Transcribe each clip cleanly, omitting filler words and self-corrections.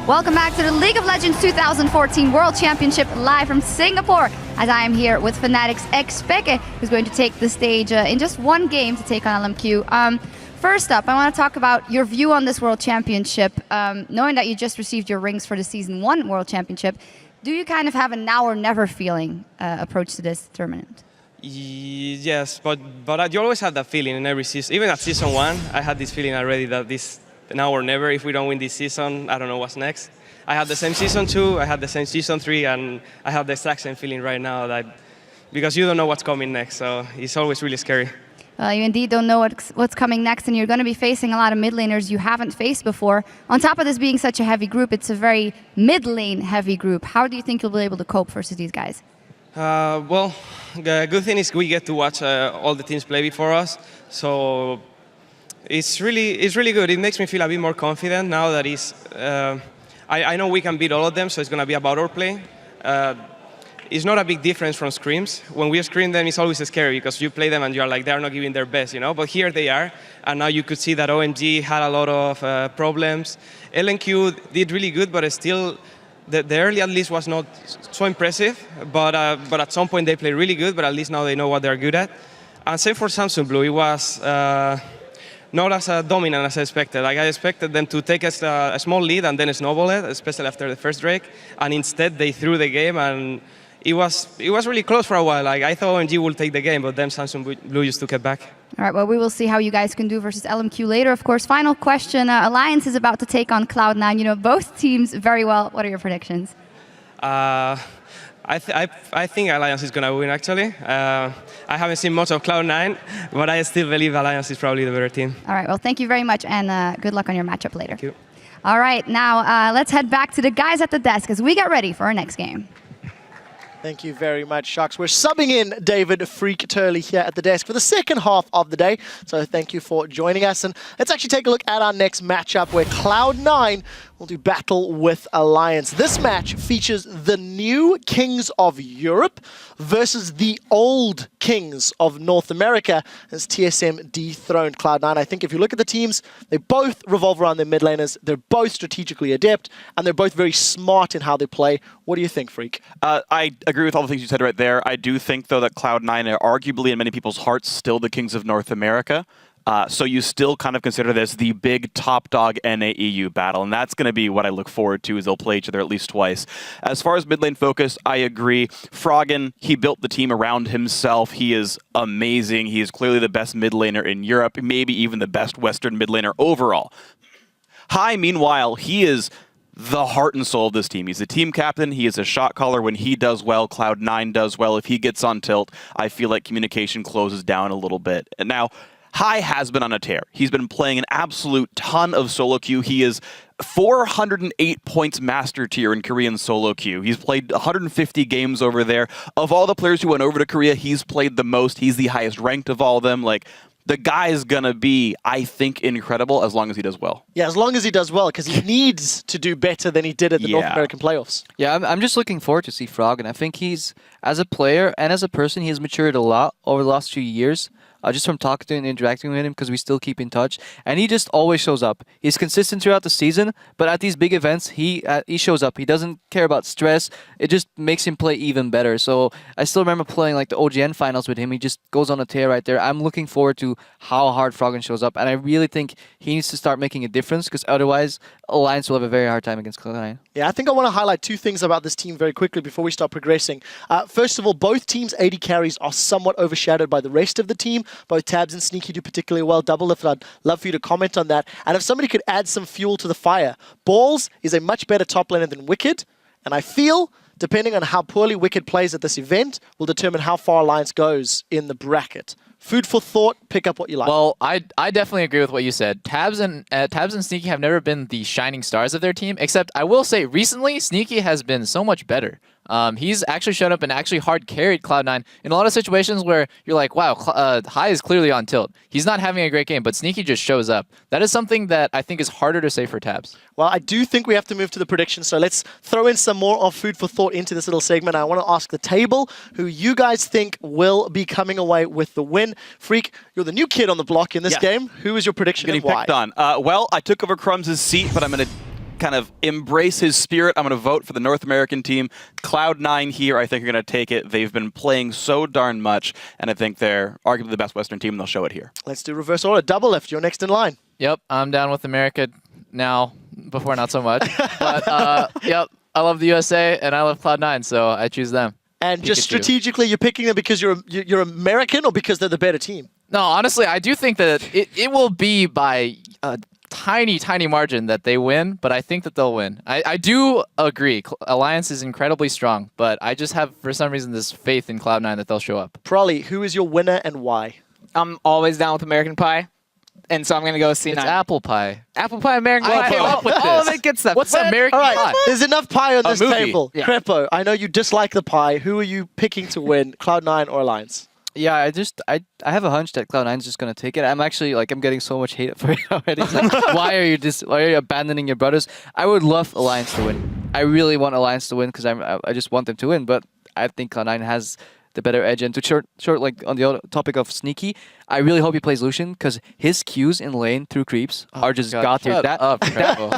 Welcome back to the League of Legends 2014 World Championship live from Singapore, as I am here with Fnatic's Xpeke, who's going to take the stage in just one game to take on LMQ. First up, I want to talk about your view on this World Championship. Knowing that you just received your rings for the Season 1 World Championship, do you kind of have a now or never feeling approach to this tournament? Yes, but you always have that feeling in every season. Even at Season 1, I had this feeling already that this now or never. If we don't win this season, I don't know what's next. I had the same Season 2, I had the same Season 3, and I have the exact same feeling right now, that because you don't know what's coming next, so it's always really scary. You indeed don't know what's coming next, and you're going to be facing a lot of mid laners you haven't faced before. On top of this being such a heavy group, it's a very mid lane heavy group. How do you think you'll be able to cope versus these guys? Well, the good thing is we get to watch all the teams play before us, so it's really good. It makes me feel a bit more confident now that I know we can beat all of them, so it's going to be about our play. It's not a big difference from scrims. When we scrim them, it's always scary because you play them and you're like, they're not giving their best, you know? But here they are, and now you could see that OMG had a lot of problems. LNQ did really good, but still, the early at least was not so impressive. But at some point they played really good, but at least now they know what they're good at. And same for Samsung Blue. It was not as dominant as I expected. Like I expected them to take a small lead and then snowball it, especially after the first Drake. And instead they threw the game, and it was really close for a while. Like I thought OMG would take the game, but then Samsung Blue just took it back. All right, well, we will see how you guys can do versus LMQ later. Of course, final question. Alliance is about to take on Cloud9. You know both teams very well. What are your predictions? I think Alliance is going to win, actually. I haven't seen much of Cloud9, but I still believe Alliance is probably the better team. All right, well, thank you very much, and good luck on your matchup later. Thank you. All right, now let's head back to the guys at the desk as we get ready for our next game. Thank you very much, Sharks. We're subbing in David Freak Turley here at the desk for the second half of the day. So thank you for joining us. And let's actually take a look at our next matchup where Cloud9 will do battle with Alliance. This match features the new Kings of Europe versus the old Kings of North America as TSM dethroned Cloud9. I think if you look at the teams, they both revolve around their mid laners. They're both strategically adept, and they're both very smart in how they play. What do you think, Freak? I agree with all the things you said right there. I do think, though, that Cloud9 are arguably in many people's hearts still the Kings of North America. So you still kind of consider this the big top dog NAEU battle, and that's going to be what I look forward to, is they'll play each other at least twice. As far as mid lane focus, I agree. Froggen, he built the team around himself. He is amazing. He is clearly the best mid laner in Europe, maybe even the best Western mid laner overall. Hai, meanwhile, he is the heart and soul of this team. He's the team captain. He is a shot caller. When he does well, Cloud9 does well. If he gets on tilt, I feel like communication closes down a little bit. And now, Hai has been on a tear. He's been playing an absolute ton of solo queue. He is 408 points master tier in Korean solo queue. He's played 150 games over there. Of all the players who went over to Korea, he's played the most. He's the highest ranked of all of them. Like, the guy is going to be, I think, incredible as long as he does well. Yeah, as long as he does well, because he needs to do better than he did at the North American playoffs. Yeah, I'm just looking forward to see Froggen. I think he's, as a player and as a person, he has matured a lot over the last few years. Just from talking to him and interacting with him, because we still keep in touch. And he just always shows up. He's consistent throughout the season, but at these big events, he shows up. He doesn't care about stress. It just makes him play even better. So I still remember playing like the OGN finals with him. He just goes on a tear right there. I'm looking forward to how hard Froggen shows up. And I really think he needs to start making a difference, because otherwise, Alliance will have a very hard time against Cloud9. Yeah, I think I want to highlight two things about this team very quickly before we start progressing. First of all, both teams' AD carries are somewhat overshadowed by the rest of the team. Both Tabs and Sneaky do particularly well. Double Lift, I'd love for you to comment on that. And if somebody could add some fuel to the fire, Balls is a much better top laner than Wicked. And I feel, depending on how poorly Wicked plays at this event, will determine how far Alliance goes in the bracket. Food for thought, pick up what you like. Well, I definitely agree with what you said. Tabs and Sneaky have never been the shining stars of their team, except I will say recently, Sneaky has been so much better. He's actually shown up and actually hard carried Cloud9 in a lot of situations where you're like, wow, Hai is clearly on tilt. He's not having a great game, but Sneaky just shows up. That is something that I think is harder to say for Tabs. Well, I do think we have to move to the predictions, so let's throw in some more of food for thought into this little segment. I want to ask the table who you guys think will be coming away with the win. Freak, you're the new kid on the block in this game. Who is your prediction and why? Picked on. Well, I took over Crumbs' seat, but I'm going to kind of embrace his spirit, I'm going to vote for the North American team. Cloud9 here, I think, are going to take it. They've been playing so darn much, and I think they're arguably the best Western team, and they'll show it here. Let's do reverse order. Double lift, you're next in line. Yep, I'm down with America now. Before, not so much. But, yep, I love the USA, and I love Cloud9, so I choose them. And just strategically, you're picking them because you're American or because they're the better team? No, honestly, I do think that it will be by a tiny, tiny margin that they win, but I think that they'll win. I do agree. Alliance is incredibly strong, but I just have, for some reason, this faith in Cloud9 that they'll show up. Prolly, who is your winner and why? I'm always down with American Pie, and so I'm going to go with C9. It's apple pie. Apple pie, American I Pie. came up with all this. of it gets stuff. What's American All right, pie? there's enough pie on this movie. table. Yeah. Crepo, I know you dislike the pie. Who are you picking to win, Cloud9 or Alliance? Yeah, I have a hunch that Cloud9 is just gonna take it. I'm actually I'm getting so much hate for it already. It's like, why are you abandoning your brothers? I would love Alliance to win. I really want Alliance to win because I just want them to win. But I think Cloud9 has the better edge. And to short like on the other topic of Sneaky, I really hope he plays Lucian because his Qs in lane through creeps are just god tier. Shut up, Crepo.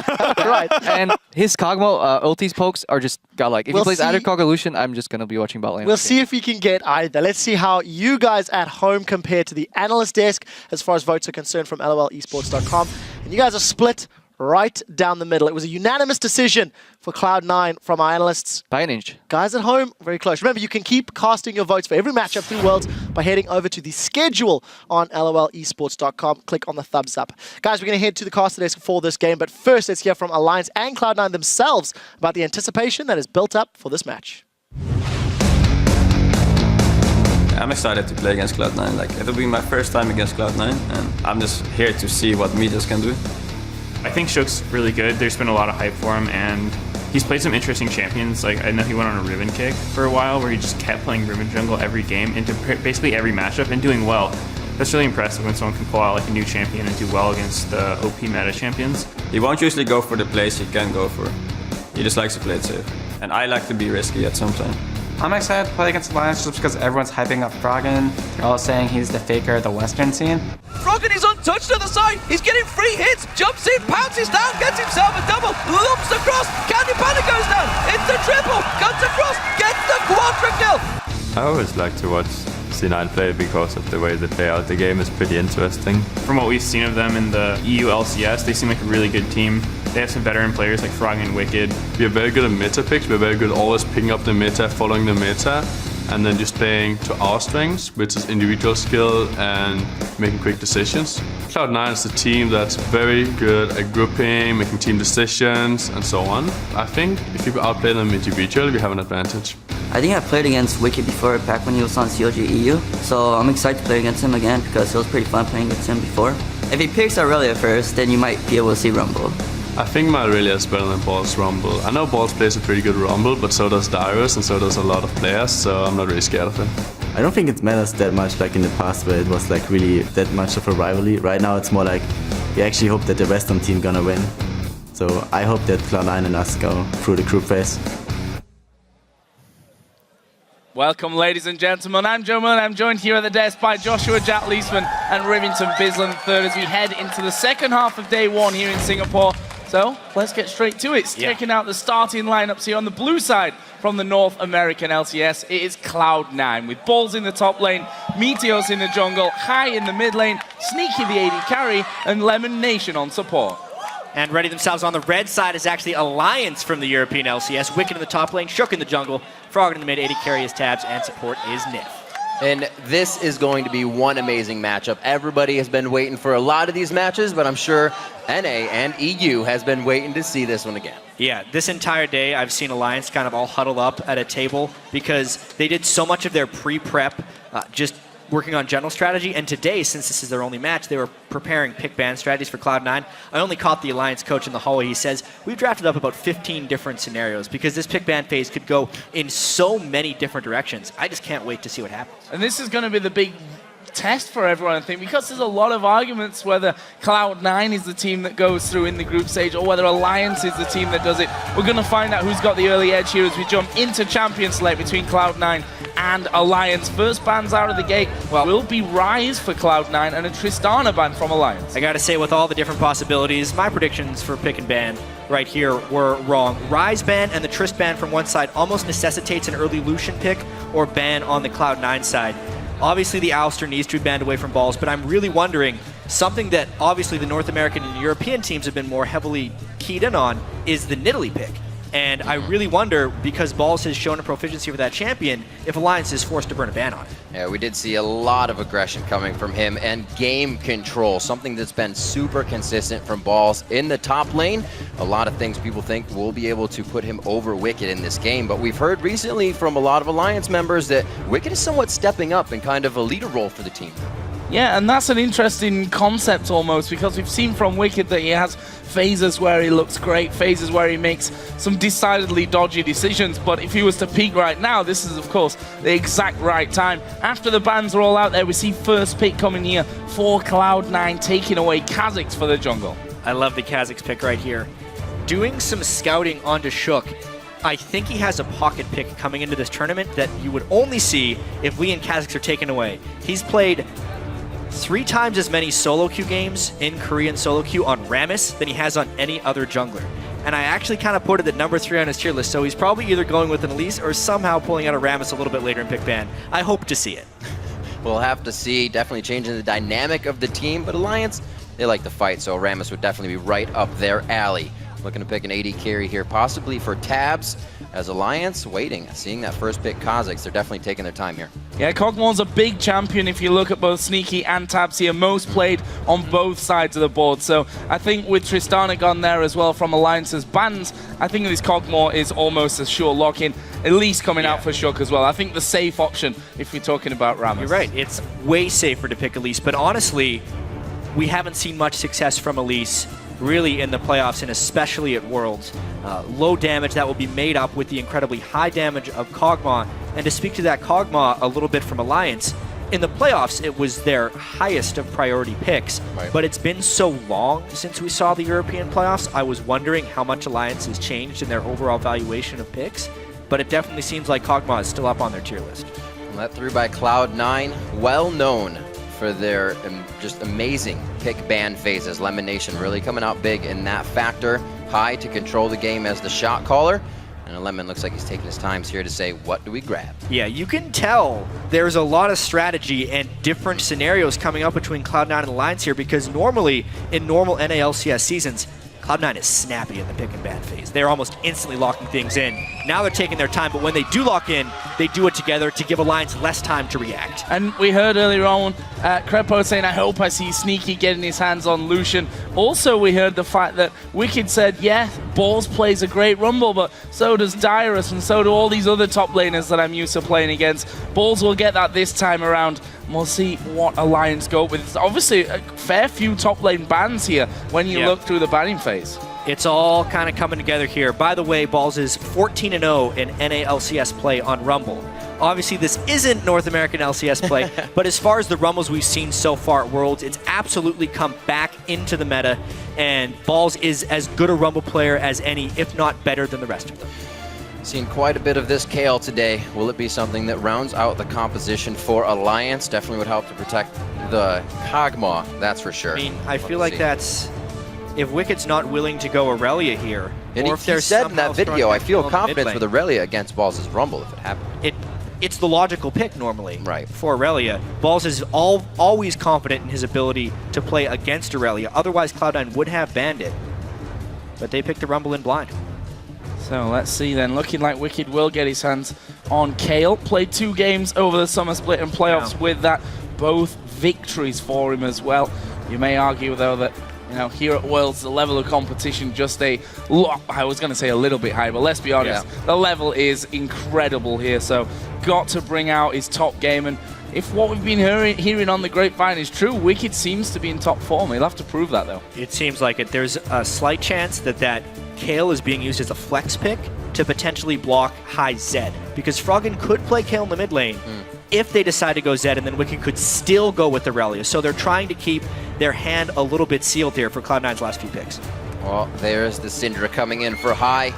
Right. And his Kog'Maw ultis pokes are just godlike. If We'll he plays see. either Kog or Lucian, I'm just gonna be watching bot lane. We'll see if we can get either. Let's see how you guys at home compare to the analyst desk as far as votes are concerned from lolesports.com. And you guys are split right down the middle. It was a unanimous decision for Cloud9 from our analysts. by an inch. Guys at home, very close. Remember, you can keep casting your votes for every matchup through Worlds by heading over to the schedule on lolesports.com. Click on the thumbs up. Guys, we're going to head to the caster desk for this game, but first let's hear from Alliance and Cloud9 themselves about the anticipation that is built up for this match. I'm excited to play against Cloud9. Like, it'll be my first time against Cloud9, and I'm just here to see what Medias can do. I think Shook's really good. There's been a lot of hype for him, and he's played some interesting champions. Like, I know he went on a Riven kick for a while where he just kept playing Riven jungle every game into basically every matchup and doing well. That's really impressive when someone can pull out like a new champion and do well against the OP meta champions. He won't usually go for the plays he can go for. He just likes to play it safe. And I like to be risky at some time. I'm excited to play against Alliance just because everyone's hyping up Froggen. They're all saying he's the faker of the Western scene. Froggen is untouched on the side. He's getting free hits. Jumps in, pounces down, gets himself a double. Lumps across. Candy Panda goes down. It's the triple. Cuts across. Gets the quadra kill. I always like to watch C9 play because of the way they play out the game is pretty interesting. From what we've seen of them in the EU LCS, they seem like a really good team. They have some veteran players like Froggen and Wicked. We are very good at meta picks. We're very good at always picking up the meta, following the meta, and then just playing to our strengths, which is individual skill and making quick decisions. Cloud9 is a team that's very good at grouping, making team decisions, and so on. I think if you outplay them individually, we have an advantage. I think I played against Wicked before, back when he was on COG EU, so I'm excited to play against him again because it was pretty fun playing against him before. If he picks Aurelia first, then you might be able to see Rumble. I think my Aurelia is better than Ball's Rumble. I know Balls plays a pretty good Rumble, but so does Dyrus, and so does a lot of players, so I'm not really scared of him. I don't think it matters that much like in the past where it was like really that much of a rivalry. Right now it's more like we actually hope that the Western team gonna win. So I hope that Cloud9 and us go through the group phase. Welcome, ladies and gentlemen. I'm Joe Mullen. I'm joined here at the desk by Joshua Jack Leesman and Rivington Bisland III as we head into the second half of day one here in Singapore. So let's get straight to it. Checking out the starting lineups here on the blue side from the North American LCS. It is Cloud9 with Balls in the top lane, Meteos in the jungle, High in the mid lane, Sneaky the AD carry, and Lemon Nation on support. And ready themselves on the red side is actually Alliance from the European LCS. Wicked in the top lane, Shook in the jungle, Froggen in the mid, AD carry is Tabs, and support is Nif. And this is going to be one amazing matchup. Everybody has been waiting for a lot of these matches, but I'm sure NA and EU has been waiting to see this one again. Yeah, this entire day I've seen Alliance kind of all huddled up at a table because they did so much of their pre-prep just working on general strategy, and today, since this is their only match, they were preparing pick-ban strategies for Cloud9. I only caught the Alliance coach in the hallway. He says, we've drafted up about 15 different scenarios because this pick-ban phase could go in so many different directions. I just can't wait to see what happens. And this is going to be the big test for everyone, I think, because there's a lot of arguments whether Cloud9 is the team that goes through in the group stage or whether Alliance is the team that does it. We're going to find out who's got the early edge here as we jump into champion select between Cloud9 and Alliance. First bans out of the gate will be Rise for Cloud9 and a Tristana ban from Alliance. I gotta say, with all the different possibilities, my predictions for pick and ban right here were wrong. Ryze ban and the Trist ban from one side almost necessitates an early Lucian pick or ban on the Cloud9 side. Obviously, the Alistar needs to be banned away from Balls, but I'm really wondering, something that obviously the North American and European teams have been more heavily keyed in on is the Nidalee pick. And I really wonder, because Balls has shown a proficiency for that champion, if Alliance is forced to burn a ban on it. Yeah, we did see a lot of aggression coming from him and game control, something that's been super consistent from Balls in the top lane. A lot of things people think will be able to put him over Wicked in this game, but we've heard recently from a lot of Alliance members that Wicked is somewhat stepping up in kind of a leader role for the team. Yeah, and that's an interesting concept almost, because we've seen from Wicked that he has phases where he looks great, phases where he makes some decidedly dodgy decisions, but if he was to peak right now, this is of course the exact right time. After the bans are all out there, we see first pick coming here for Cloud9, taking away Kha'Zix for the jungle. I love the Kha'Zix pick right here. Doing some scouting onto Shook, I think he has a pocket pick coming into this tournament that you would only see if Lee and Kha'Zix are taken away. He's played 3 times as many solo queue games in Korean solo queue on Rammus than he has on any other jungler. And I actually kind of put it at number 3 on his tier list, so he's probably either going with an Elise or somehow pulling out a Rammus a little bit later in pick ban. I hope to see it. We'll have to see, definitely changing the dynamic of the team, but Alliance, they like to fight, so Rammus would definitely be right up their alley. Looking to pick an AD carry here, possibly for Tabs, as Alliance waiting, seeing that first pick Kha'Zix. They're definitely taking their time here. Yeah, Kog'Maw's a big champion if you look at both Sneaky and Tabs here, most played on both sides of the board. So I think with Tristana gone there as well from Alliance's bans, I think this Kog'Maw is almost a sure lock-in, at least coming out for Shook as well. I think the safe option if we're talking about Rammus. You're right, it's way safer to pick Elise, but honestly, we haven't seen much success from Elise really in the playoffs, and especially at Worlds. Low damage that will be made up with the incredibly high damage of Kog'Maw. And to speak to that Kog'Maw a little bit from Alliance, in the playoffs it was their highest of priority picks, but it's been so long since we saw the European playoffs, I was wondering how much Alliance has changed in their overall valuation of picks, but it definitely seems like Kog'Maw is still up on their tier list. Led through by Cloud9, well known for their just amazing pick ban phases. Lemon Nation really coming out big in that factor. High to control the game as the shot caller. And Lemon looks like he's taking his time here to say, what do we grab? Yeah, you can tell there's a lot of strategy and different scenarios coming up between Cloud9 and Alliance here, because normally in normal NALCS seasons, Cloud9 is snappy in the pick and ban phase. They're almost instantly locking things in. Now they're taking their time, but when they do lock in, they do it together to give Alliance less time to react. And we heard earlier on Crepo saying, I hope I see Sneaky getting his hands on Lucian. Also, we heard the fact that Wicked said, yeah, Balls plays a great Rumble, but so does Dyrus, and so do all these other top laners that I'm used to playing against. Balls will get that this time around. We'll see what Alliance go with. It's obviously a fair few top lane bans here when you look through the banning phase. It's all kind of coming together here. By the way, Balls is 14-0 in NALCS play on Rumble. Obviously, this isn't North American LCS play, but as far as the Rumbles we've seen so far at Worlds, it's absolutely come back into the meta, and Balls is as good a Rumble player as any, if not better than the rest of them. Seen quite a bit of this Kayle today. Will it be something that rounds out the composition for Alliance? Definitely would help to protect the Kog'Maw, that's for sure. I mean, I feel like that's... If Wicked's not willing to go Aurelia here, and or if there's said in that video, I feel confidence with Aurelia against Balls' Rumble if it happened. It's the logical pick normally for Aurelia. Balls is always confident in his ability to play against Aurelia. Otherwise, Cloud9 would have banned it. But they picked the Rumble in blind. So let's see then. Looking like Wicked will get his hands on Kayle. Played 2 games over the summer split and playoffs with that. Both victories for him as well. You may argue, though, that here at Worlds, the level of competition just I was going to say a little bit high, but let's be honest, the level is incredible here. So got to bring out his top game, and if what we've been hearing on the grapevine is true, Wicked seems to be in top form. He'll have to prove that, though. It seems like it. There's a slight chance that Kayle is being used as a flex pick to potentially block high Zed, because Froggen could play Kayle in the mid lane if they decide to go Zed, and then Wicked could still go with Aurelia. So they're trying to keep their hand a little bit sealed here for Cloud9's last few picks. Well, there's the Syndra coming in for high,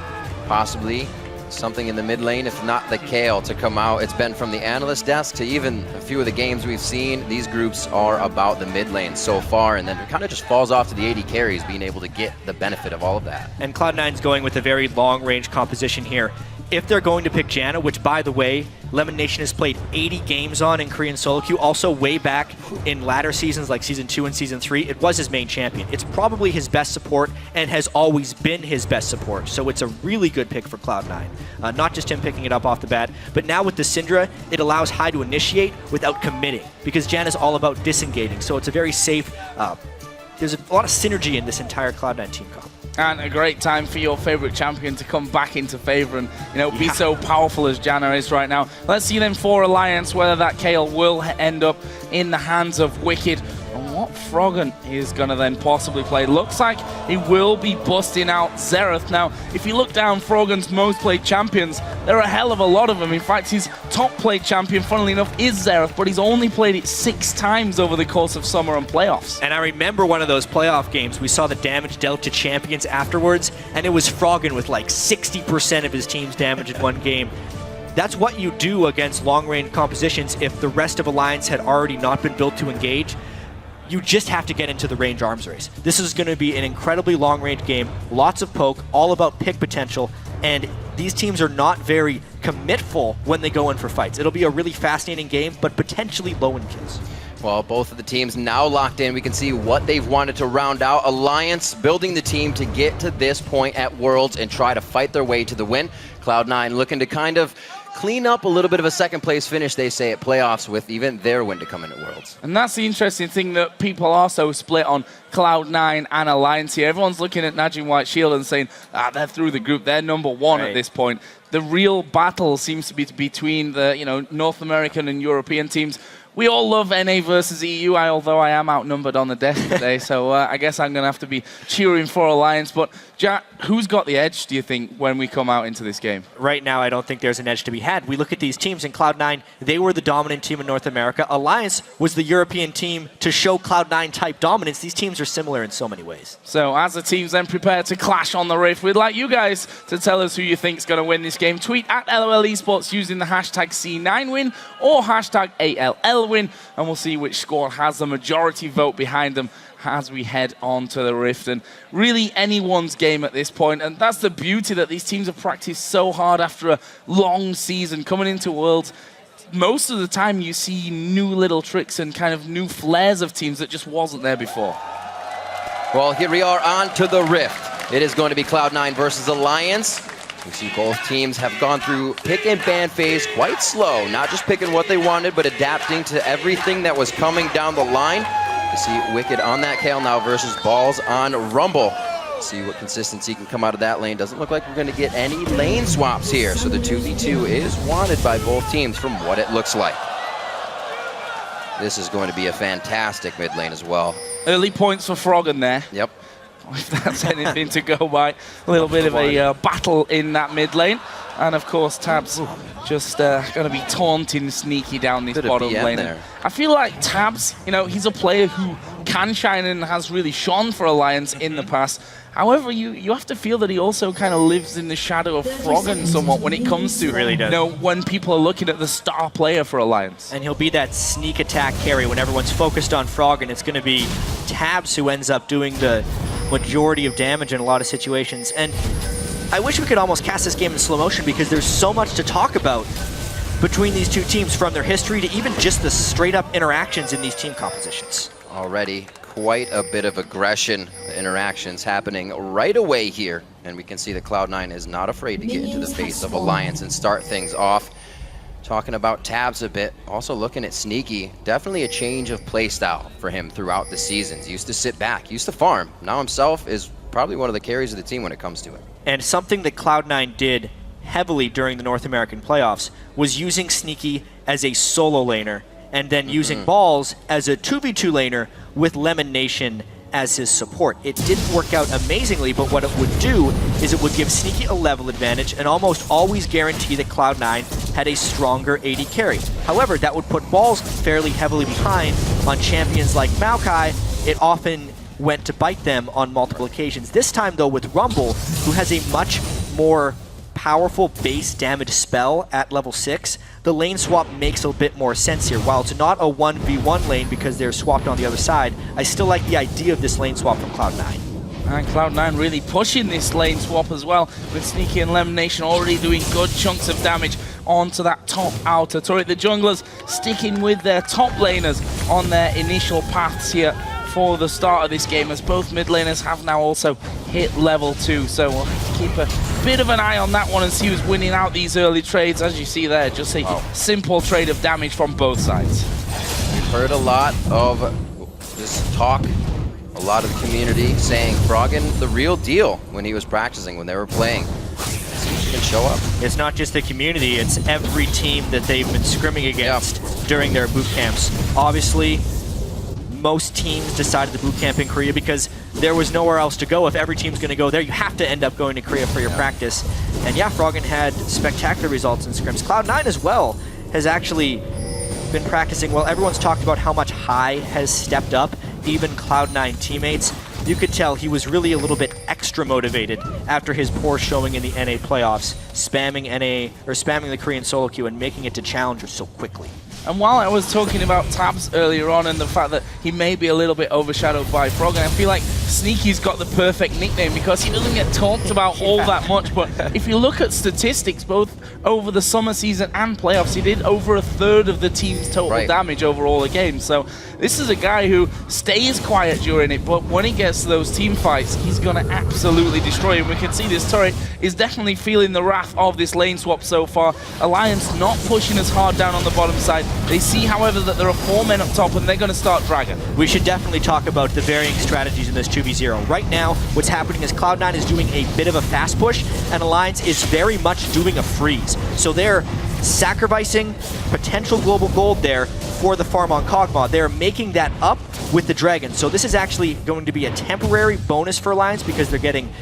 possibly something in the mid lane, if not the Kayle, to come out. It's been from the analyst desk to even a few of the games we've seen. These groups are about the mid lane so far, and then it kind of just falls off to the AD carries being able to get the benefit of all of that. And Cloud9's going with a very long-range composition here. If they're going to pick Janna, which, by the way, Lemon Nation has played 80 games on in Korean solo queue, also way back in latter seasons like Season 2 and Season 3, it was his main champion. It's probably his best support and has always been his best support, so it's a really good pick for Cloud9. Not just him picking it up off the bat, but now with the Syndra, it allows Hai to initiate without committing, because Janna's all about disengaging, so it's a very safe... there's a lot of synergy in this entire Cloud9 team comp. And a great time for your favorite champion to come back into favor and, you know, be so powerful as Janna is right now. Let's see them for Alliance, whether that Kayle will end up in the hands of Wicked. And what Froggen is going to then possibly play. Looks like he will be busting out Xerath. Now, if you look down Froggen's most played champions, there are a hell of a lot of them. In fact, his top played champion, funnily enough, is Xerath, but he's only played it 6 times over the course of summer and playoffs. And I remember one of those playoff games, we saw the damage dealt to champions afterwards, and it was Froggen with like 60% of his team's damage in one game. That's what you do against long-range compositions if the rest of Alliance had already not been built to engage. You just have to get into the range arms race. This is going to be an incredibly long-range game, lots of poke, all about pick potential, and these teams are not very commitful when they go in for fights. It'll be a really fascinating game, but potentially low in kills. Well, both of the teams now locked in. We can see what they've wanted to round out. Alliance building the team to get to this point at Worlds and try to fight their way to the win. Cloud9 looking to kind of clean up a little bit of a second place finish, they say, at playoffs with even their win to come in at Worlds. And that's the interesting thing, that people are so split on Cloud9 and Alliance here. Everyone's looking at Najin White Shield and saying, they're through the group, they're #1 at this point. The real battle seems to be between the North American and European teams. We all love NA versus EU, although I am outnumbered on the desk today, so I guess I'm going to have to be cheering for Alliance. But, Jack, who's got the edge, do you think, when we come out into this game? Right now, I don't think there's an edge to be had. We look at these teams, in Cloud9, they were the dominant team in North America. Alliance was the European team to show Cloud9-type dominance. These teams are similar in so many ways. So, as the teams then prepare to clash on the Rift, we'd like you guys to tell us who you think's going to win this game. Tweet at LOL Esports using the hashtag C9win or hashtag ALLwin, and we'll see which squad has the majority vote behind them as we head on to the Rift. And really anyone's game at this point, and that's the beauty that these teams have practiced so hard after a long season coming into Worlds. Most of the time you see new little tricks and kind of new flares of teams that just wasn't there before. Well, here we are on to the Rift. It is going to be Cloud9 versus Alliance. We see both teams have gone through pick and ban phase quite slow, not just picking what they wanted, but adapting to everything that was coming down the line. You see Wicked on that Kayle now versus Balls on Rumble. See what consistency can come out of that lane. Doesn't look like we're going to get any lane swaps here, so the 2v2 is wanted by both teams from what it looks like. This is going to be a fantastic mid lane as well. Early points for Froggen there. Yep. If that's anything to go by. A little bit of a battle in that mid lane. And of course, Tabs just going to be taunting Sneaky down this bottom lane. There. I feel like Tabs, he's a player who can shine and has really shone for Alliance in the past. However, you have to feel that he also kind of lives in the shadow of Froggen somewhat when it comes to, really does. When people are looking at the star player for Alliance. And he'll be that sneak attack carry when everyone's focused on Froggen. It's going to be Tabs who ends up doing the majority of damage in a lot of situations. And I wish we could almost cast this game in slow motion because there's so much to talk about between these two teams, from their history to even just the straight-up interactions in these team compositions. Already quite a bit of aggression interactions happening right away here, and we can see that Cloud9 is not afraid to get into the face of Alliance and start things off. Talking about Tabs a bit, also looking at Sneaky, definitely a change of play style for him throughout the seasons. Used to sit back, used to farm. Now himself is probably one of the carries of the team when it comes to it. And something that Cloud9 did heavily during the North American playoffs was using Sneaky as a solo laner and then using Balls as a 2v2 laner with Lemon Nation as his support. It didn't work out amazingly, but what it would do is it would give Sneaky a level advantage and almost always guarantee that Cloud9 had a stronger AD carry. However, that would put Balls fairly heavily behind on champions like Maokai. It often went to bite them on multiple occasions. This time, though, with Rumble, who has a much more powerful base damage spell at level 6, the lane swap makes a bit more sense here. While it's not a 1v1 lane because they're swapped on the other side, I still like the idea of this lane swap from Cloud9. And Cloud9 really pushing this lane swap as well, with Sneaky and Lemon Nation already doing good chunks of damage onto that top outer turret. The junglers sticking with their top laners on their initial paths here for the start of this game, as both mid laners have now also hit level 2. So we'll have to keep a bit of an eye on that one and see who's winning out these early trades. As you see there, just a simple trade of damage from both sides. We've heard a lot of this talk, a lot of the community saying Froggen the real deal when he was practicing, when they were playing. He can show up. It's not just the community, it's every team that they've been scrimming against during their boot camps. Obviously, most teams decided to boot camp in Korea because there was nowhere else to go. If every team's going to go there, you have to end up going to Korea for your practice. And yeah, Froggen had spectacular results in scrims. Cloud9 as well has actually been practicing well. Everyone's talked about how much High has stepped up, even Cloud9 teammates. You could tell he was really a little bit extra motivated after his poor showing in the NA playoffs, spamming the Korean solo queue and making it to challengers so quickly. And while I was talking about Tabs earlier on and the fact that he may be a little bit overshadowed by Froggen, I feel like Sneaky's got the perfect nickname because he doesn't get talked about all that much. But if you look at statistics, both over the summer season and playoffs, he did over a third of the team's total damage over all the games. So this is a guy who stays quiet during it, but when he gets to those team fights, he's going to absolutely destroy him. We can see this turret is definitely feeling the wrath of this lane swap so far. Alliance not pushing as hard down on the bottom side. They see, however, that there are 4 men up top and they're going to start Dragon. We should definitely talk about the varying strategies in this 2v0. Right now, what's happening is Cloud9 is doing a bit of a fast push and Alliance is very much doing a freeze. So they're sacrificing potential global gold there for the farm on Kog'Maw. They're making that up with the Dragon. So this is actually going to be a temporary bonus for Alliance because they're getting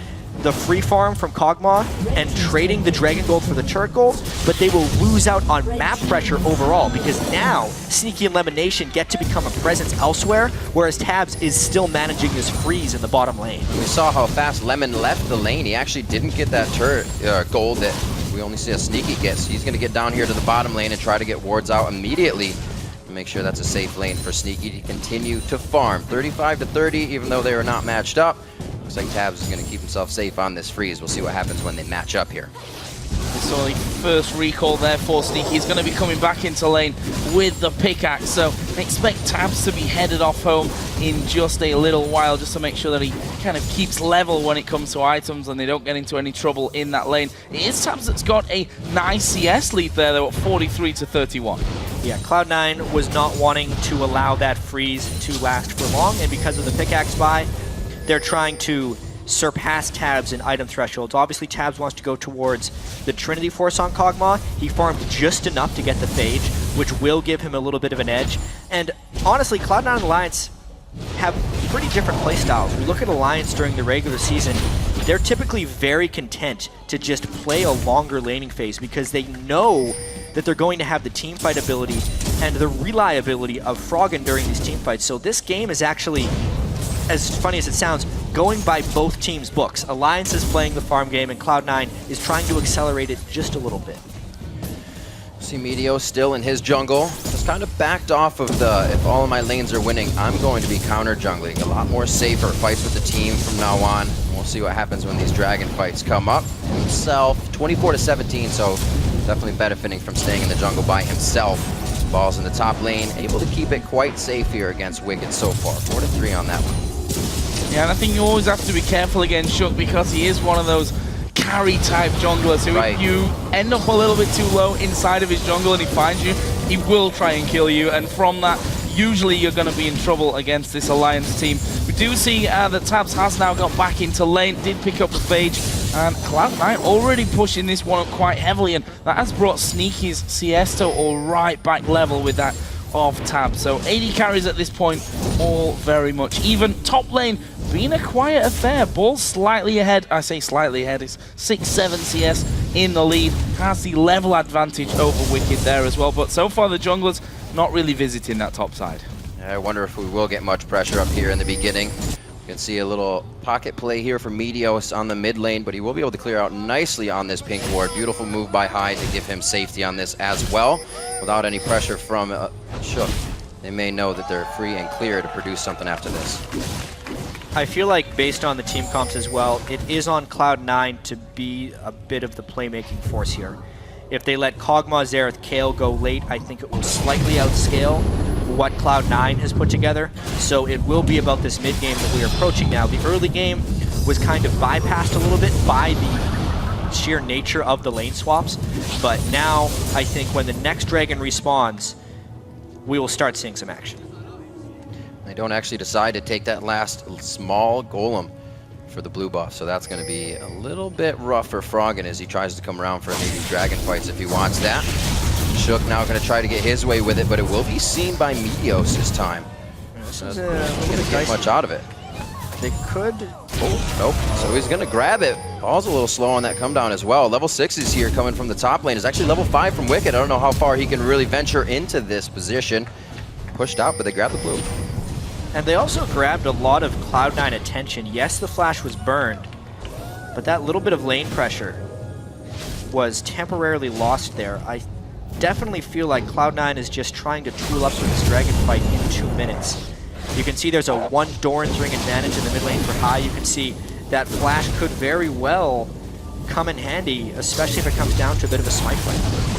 the free farm from Kog'Maw and trading the Dragon Gold for the Turret Gold, but they will lose out on map pressure overall because now Sneaky and Lemon Nation get to become a presence elsewhere, whereas Tabs is still managing this freeze in the bottom lane. We saw how fast Lemon left the lane. He actually didn't get that turret gold that we only see a Sneaky get. So he's going to get down here to the bottom lane and try to get wards out immediately to make sure that's a safe lane for Sneaky to continue to farm. 35 to 30, even though they are not matched up. Looks like Tabs is going to keep himself safe on this freeze. We'll see what happens when they match up here. It's only first recall there for Sneaky. He's going to be coming back into lane with the pickaxe. So expect Tabs to be headed off home in just a little while, just to make sure that he kind of keeps level when it comes to items and they don't get into any trouble in that lane. It is Tabs that's got a nice CS lead there, though, at 43 to 31. Yeah, Cloud9 was not wanting to allow that freeze to last for long, and because of the pickaxe buy, they're trying to surpass Tabs in item thresholds. Obviously, Tabs wants to go towards the Trinity Force on Kog'Maw. He farmed just enough to get the Phage, which will give him a little bit of an edge. And honestly, Cloud9 and Alliance have pretty different playstyles. We look at Alliance during the regular season, they're typically very content to just play a longer laning phase because they know that they're going to have the teamfight ability and the reliability of Froggen during these teamfights. So this game is actually, as funny as it sounds, going by both teams' books. Alliance is playing the farm game and Cloud9 is trying to accelerate it just a little bit. See Medio still in his jungle. Just kind of backed off of the, if all of my lanes are winning, I'm going to be counter jungling. A lot more safer fights with the team from now on. We'll see what happens when these dragon fights come up. Himself, 24 to 17, so definitely benefiting from staying in the jungle by himself. Balls in the top lane, able to keep it quite safe here against Wicked so far. 4 to 3 on that one. Yeah, and I think you always have to be careful against Shook because he is one of those carry-type junglers who, if you end up a little bit too low inside of his jungle and he finds you, he will try and kill you. And from that, usually you're going to be in trouble against this Alliance team. We do see that Tabs has now got back into lane, did pick up the Phage, and Cloud9 already pushing this one up quite heavily, and that has brought Sneaky's CS total right back level with that of Tabs. So 80 carries at this point, all very much even. Top lane being a quiet affair. Ball slightly ahead. I say slightly ahead. It's 6-7 CS in the lead. Has the level advantage over Wicked there as well. But so far the junglers not really visiting that top side. I wonder if we will get much pressure up here in the beginning. You can see a little pocket play here from Meteos on the mid lane, but he will be able to clear out nicely on this pink ward. Beautiful move by Hyde to give him safety on this as well, without any pressure from Shook. They may know that they're free and clear to produce something after this. I feel like based on the team comps as well, it is on Cloud9 to be a bit of the playmaking force here. If they let Kog'Maw, Xerath, Kayle go late, I think it will slightly outscale what Cloud9 has put together. So it will be about this mid game that we are approaching now. The early game was kind of bypassed a little bit by the sheer nature of the lane swaps. But now I think when the next dragon respawns, we will start seeing some action. They don't actually decide to take that last small golem for the blue buff, so that's going to be a little bit rough for Froggen as he tries to come around for maybe dragon fights if he wants that. Shook now going to try to get his way with it, but it will be seen by Meteos this time. This Not is going to get much out of it. They could. Oh, nope. So he's going to grab it. Ball's a little slow on that come down as well. Level 6 is here coming from the top lane. It's actually level 5 from Wicked. I don't know how far he can really venture into this position. Pushed out, but they grab the blue. And they also grabbed a lot of Cloud9 attention. Yes, the flash was burned, but that little bit of lane pressure was temporarily lost there. I definitely feel like Cloud9 is just trying to tool up for this dragon fight in 2 minutes. You can see there's a 1 Doran's Ring advantage in the mid lane for High. You can see that flash could very well come in handy, especially if it comes down to a bit of a smite fight.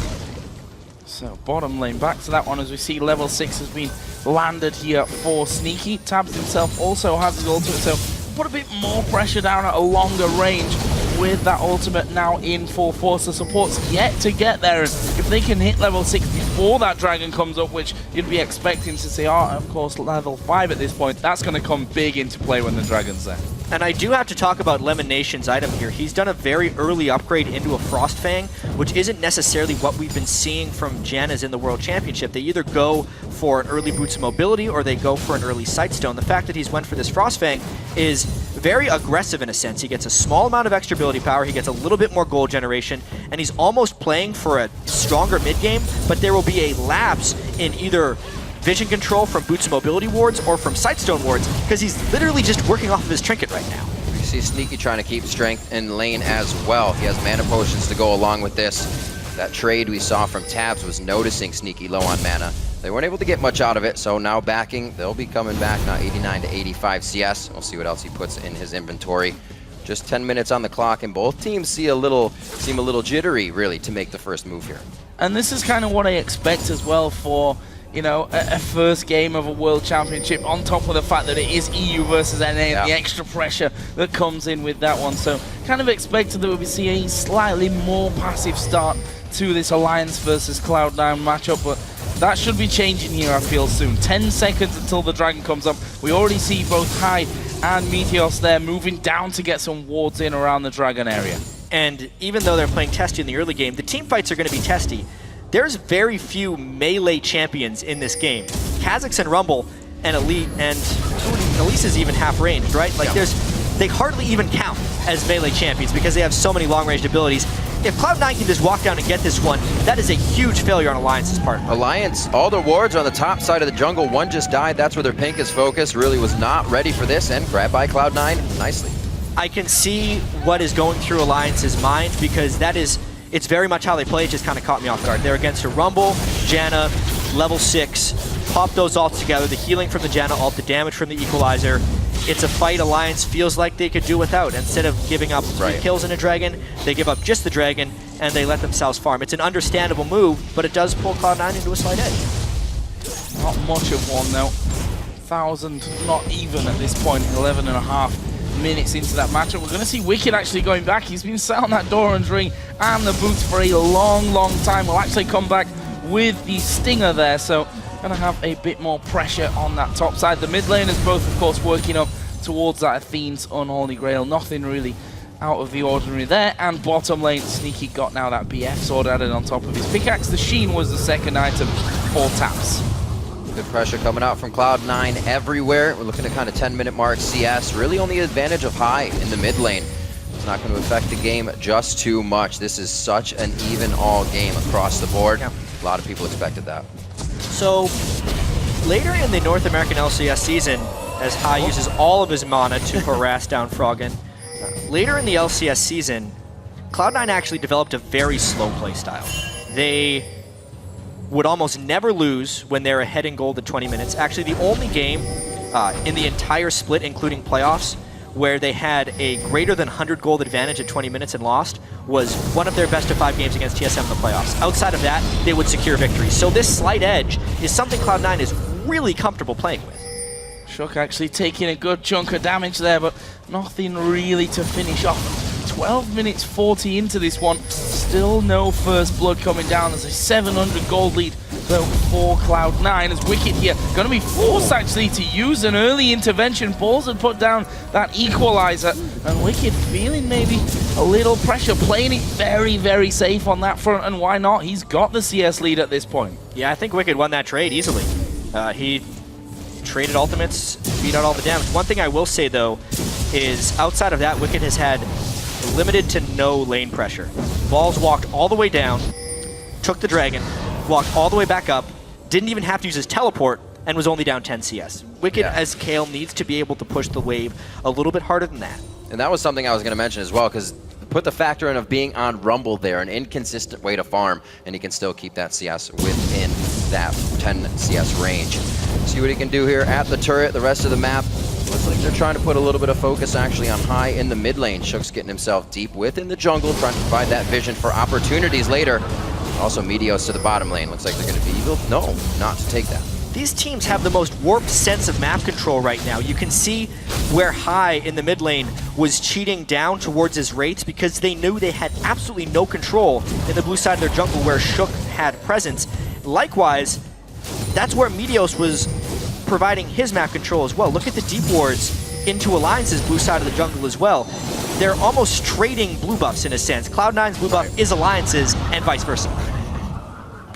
So bottom lane, back to that one as we see level 6 has been landed here for Sneaky. Tabs himself also has his ultimate, so put a bit more pressure down at a longer range with that ultimate now in full force. The support's yet to get there, and if they can hit level 6 before that dragon comes up, which you'd be expecting to see, of course, level 5 at this point, that's going to come big into play when the dragon's there. And I do have to talk about Lemon Nation's item here. He's done a very early upgrade into a Frost Fang, which isn't necessarily what we've been seeing from Janna's in the World Championship. They either go for an early Boots of Mobility or they go for an early Sightstone. The fact that he's went for this Frost Fang is very aggressive in a sense. He gets a small amount of extra ability power, he gets a little bit more gold generation, and he's almost playing for a stronger mid-game, but there will be a lapse in either vision control from Boots of Mobility wards or from Sightstone wards, because he's literally just working off of his trinket right now. You see Sneaky trying to keep strength in lane as well. He has mana potions to go along with this. That trade we saw from Tabs was noticing Sneaky low on mana. They weren't able to get much out of it, so now backing, they'll be coming back now 89 to 85 CS. We'll see what else he puts in his inventory. Just 10 minutes on the clock, and both teams seem a little jittery, really, to make the first move here. And this is kind of what I expect as well for, you know, a first game of a World Championship, on top of the fact that it is EU versus NA, and the extra pressure that comes in with that one. So kind of expected that we would see a slightly more passive start to this Alliance versus Cloud9 matchup, but that should be changing here, I feel, soon. 10 seconds until the dragon comes up. We already see both Hyde and Meteos there moving down to get some wards in around the dragon area. And even though they're playing testy in the early game, the team fights are going to be testy. There's very few melee champions in this game. Kha'Zix and Rumble and Elite, and Elise is even half ranged, right? Like they hardly even count as melee champions because they have so many long-ranged abilities. If Cloud9 can just walk down and get this one, that is a huge failure on Alliance's part. Alliance, all their wards are on the top side of the jungle. One just died. That's where their pink is focused. Really was not ready for this, and grabbed by Cloud9 nicely. I can see what is going through Alliance's mind, because it's very much how they play. It just kind of caught me off guard. They're against a Rumble, Janna, level 6, pop those ults together, the healing from the Janna ult, the damage from the Equalizer. It's a fight Alliance feels like they could do without. Instead of giving up 3 kills in a dragon, they give up just the dragon, and they let themselves farm. It's an understandable move, but it does pull Cloud9 into a slight edge. Not much of one, though. 1,000, not even at this point, 11.5 minutes into that matchup. We're going to see Wicked actually going back. He's been sat on that Doran's Ring and the boots for a long, long time. Will actually come back with the Stinger there, so going to have a bit more pressure on that top side. The mid laners both, of course, working up towards that Athene's Unholy Grail. Nothing really out of the ordinary there. And bottom lane, Sneaky got now that BF sword added on top of his pickaxe. The Sheen was the second item for Taps. Good pressure coming out from Cloud9 everywhere. We're looking at kind of 10-minute mark CS. Really only advantage of High in the mid lane. It's not going to affect the game just too much. This is such an even all game across the board. A lot of people expected that. So later in the North American LCS season, as Hai uses all of his mana to harass down Froggen. Later in the LCS season, Cloud9 actually developed a very slow play style. They would almost never lose when they're ahead in gold at 20 minutes. Actually, the only game in the entire split, including playoffs, where they had a greater than 100 gold advantage at 20 minutes and lost was one of their best of 5 games against TSM in the playoffs. Outside of that, they would secure victories. So this slight edge is something Cloud9 is really comfortable playing with. Shook actually taking a good chunk of damage there, but nothing really to finish off. 12 minutes 40 into this one, still no first blood coming down. There's a 700 gold lead though for Cloud9 as Wicked here going to be forced actually to use an early intervention. Balls had put down that equalizer, and Wicked feeling maybe a little pressure, playing it very, very safe on that front, and why not? He's got the CS lead at this point. Yeah, I think Wicked won that trade easily. He traded ultimates, beat out all the damage. One thing I will say though is outside of that, Wicked has had limited to no lane pressure. Balls walked all the way down, took the dragon, walked all the way back up, didn't even have to use his teleport, and was only down 10 CS. Wicked, as Kale, needs to be able to push the wave a little bit harder than that. And that was something I was going to mention as well, because put the factor in of being on Rumble there, an inconsistent way to farm, and he can still keep that CS within that 10 CS range. See what he can do here at the turret. The rest of the map looks like they're trying to put a little bit of focus actually on Hai in the mid lane. Shook's getting himself deep within the jungle, trying to provide that vision for opportunities later. Also Meteos to the bottom lane. Looks like they're going to be evil. No, not to take that. These teams have the most warped sense of map control right now. You can see where Hai in the mid lane was cheating down towards his Wraiths because they knew they had absolutely no control in the blue side of their jungle where Shook had presence. Likewise, that's where Meteos was providing his map control as well. Look at the deep wards into Alliance's blue side of the jungle as well. They're almost trading blue buffs in a sense. Cloud9's blue buff is Alliance's and vice versa.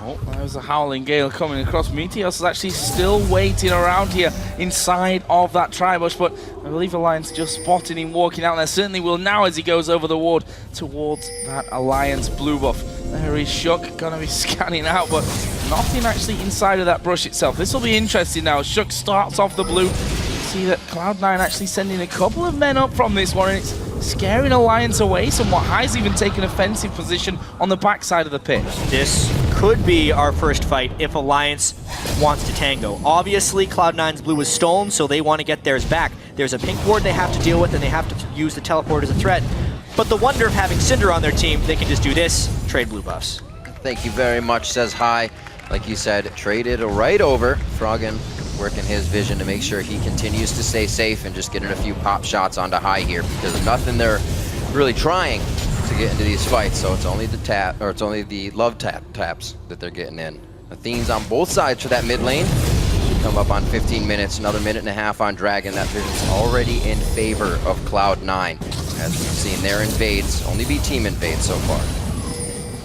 Oh, there's a Howling Gale coming across. Meteos is actually still waiting around here inside of that Tribush, but I believe Alliance just spotted him walking out there. Certainly will now as he goes over the ward towards that Alliance blue buff. There is Shook gonna be scanning out, but nothing actually inside of that brush itself. This will be interesting now. Shook starts off the blue. See that Cloud9 actually sending a couple of men up from this one, and it's scaring Alliance away somewhat. Hai's even taken offensive position on the backside of the pitch. This could be our first fight if Alliance wants to tango. Obviously, Cloud9's blue was stolen, so they want to get theirs back. There's a pink ward they have to deal with, and they have to use the teleport as a threat. But the wonder of having Cinder on their team, they can just do this, trade blue buffs. Thank you very much, says Hai. Like you said, traded right over. Froggen working his vision to make sure he continues to stay safe and just getting a few pop shots onto Hai here, because of nothing they're really trying to get into these fights. So it's only the tap, or it's only the love taps that they're getting in. Athene's on both sides for that mid lane. Should come up on 15 minutes, another minute and a half on Dragon. That vision's already in favor of Cloud9. As we've seen, their invades only be team invades so far.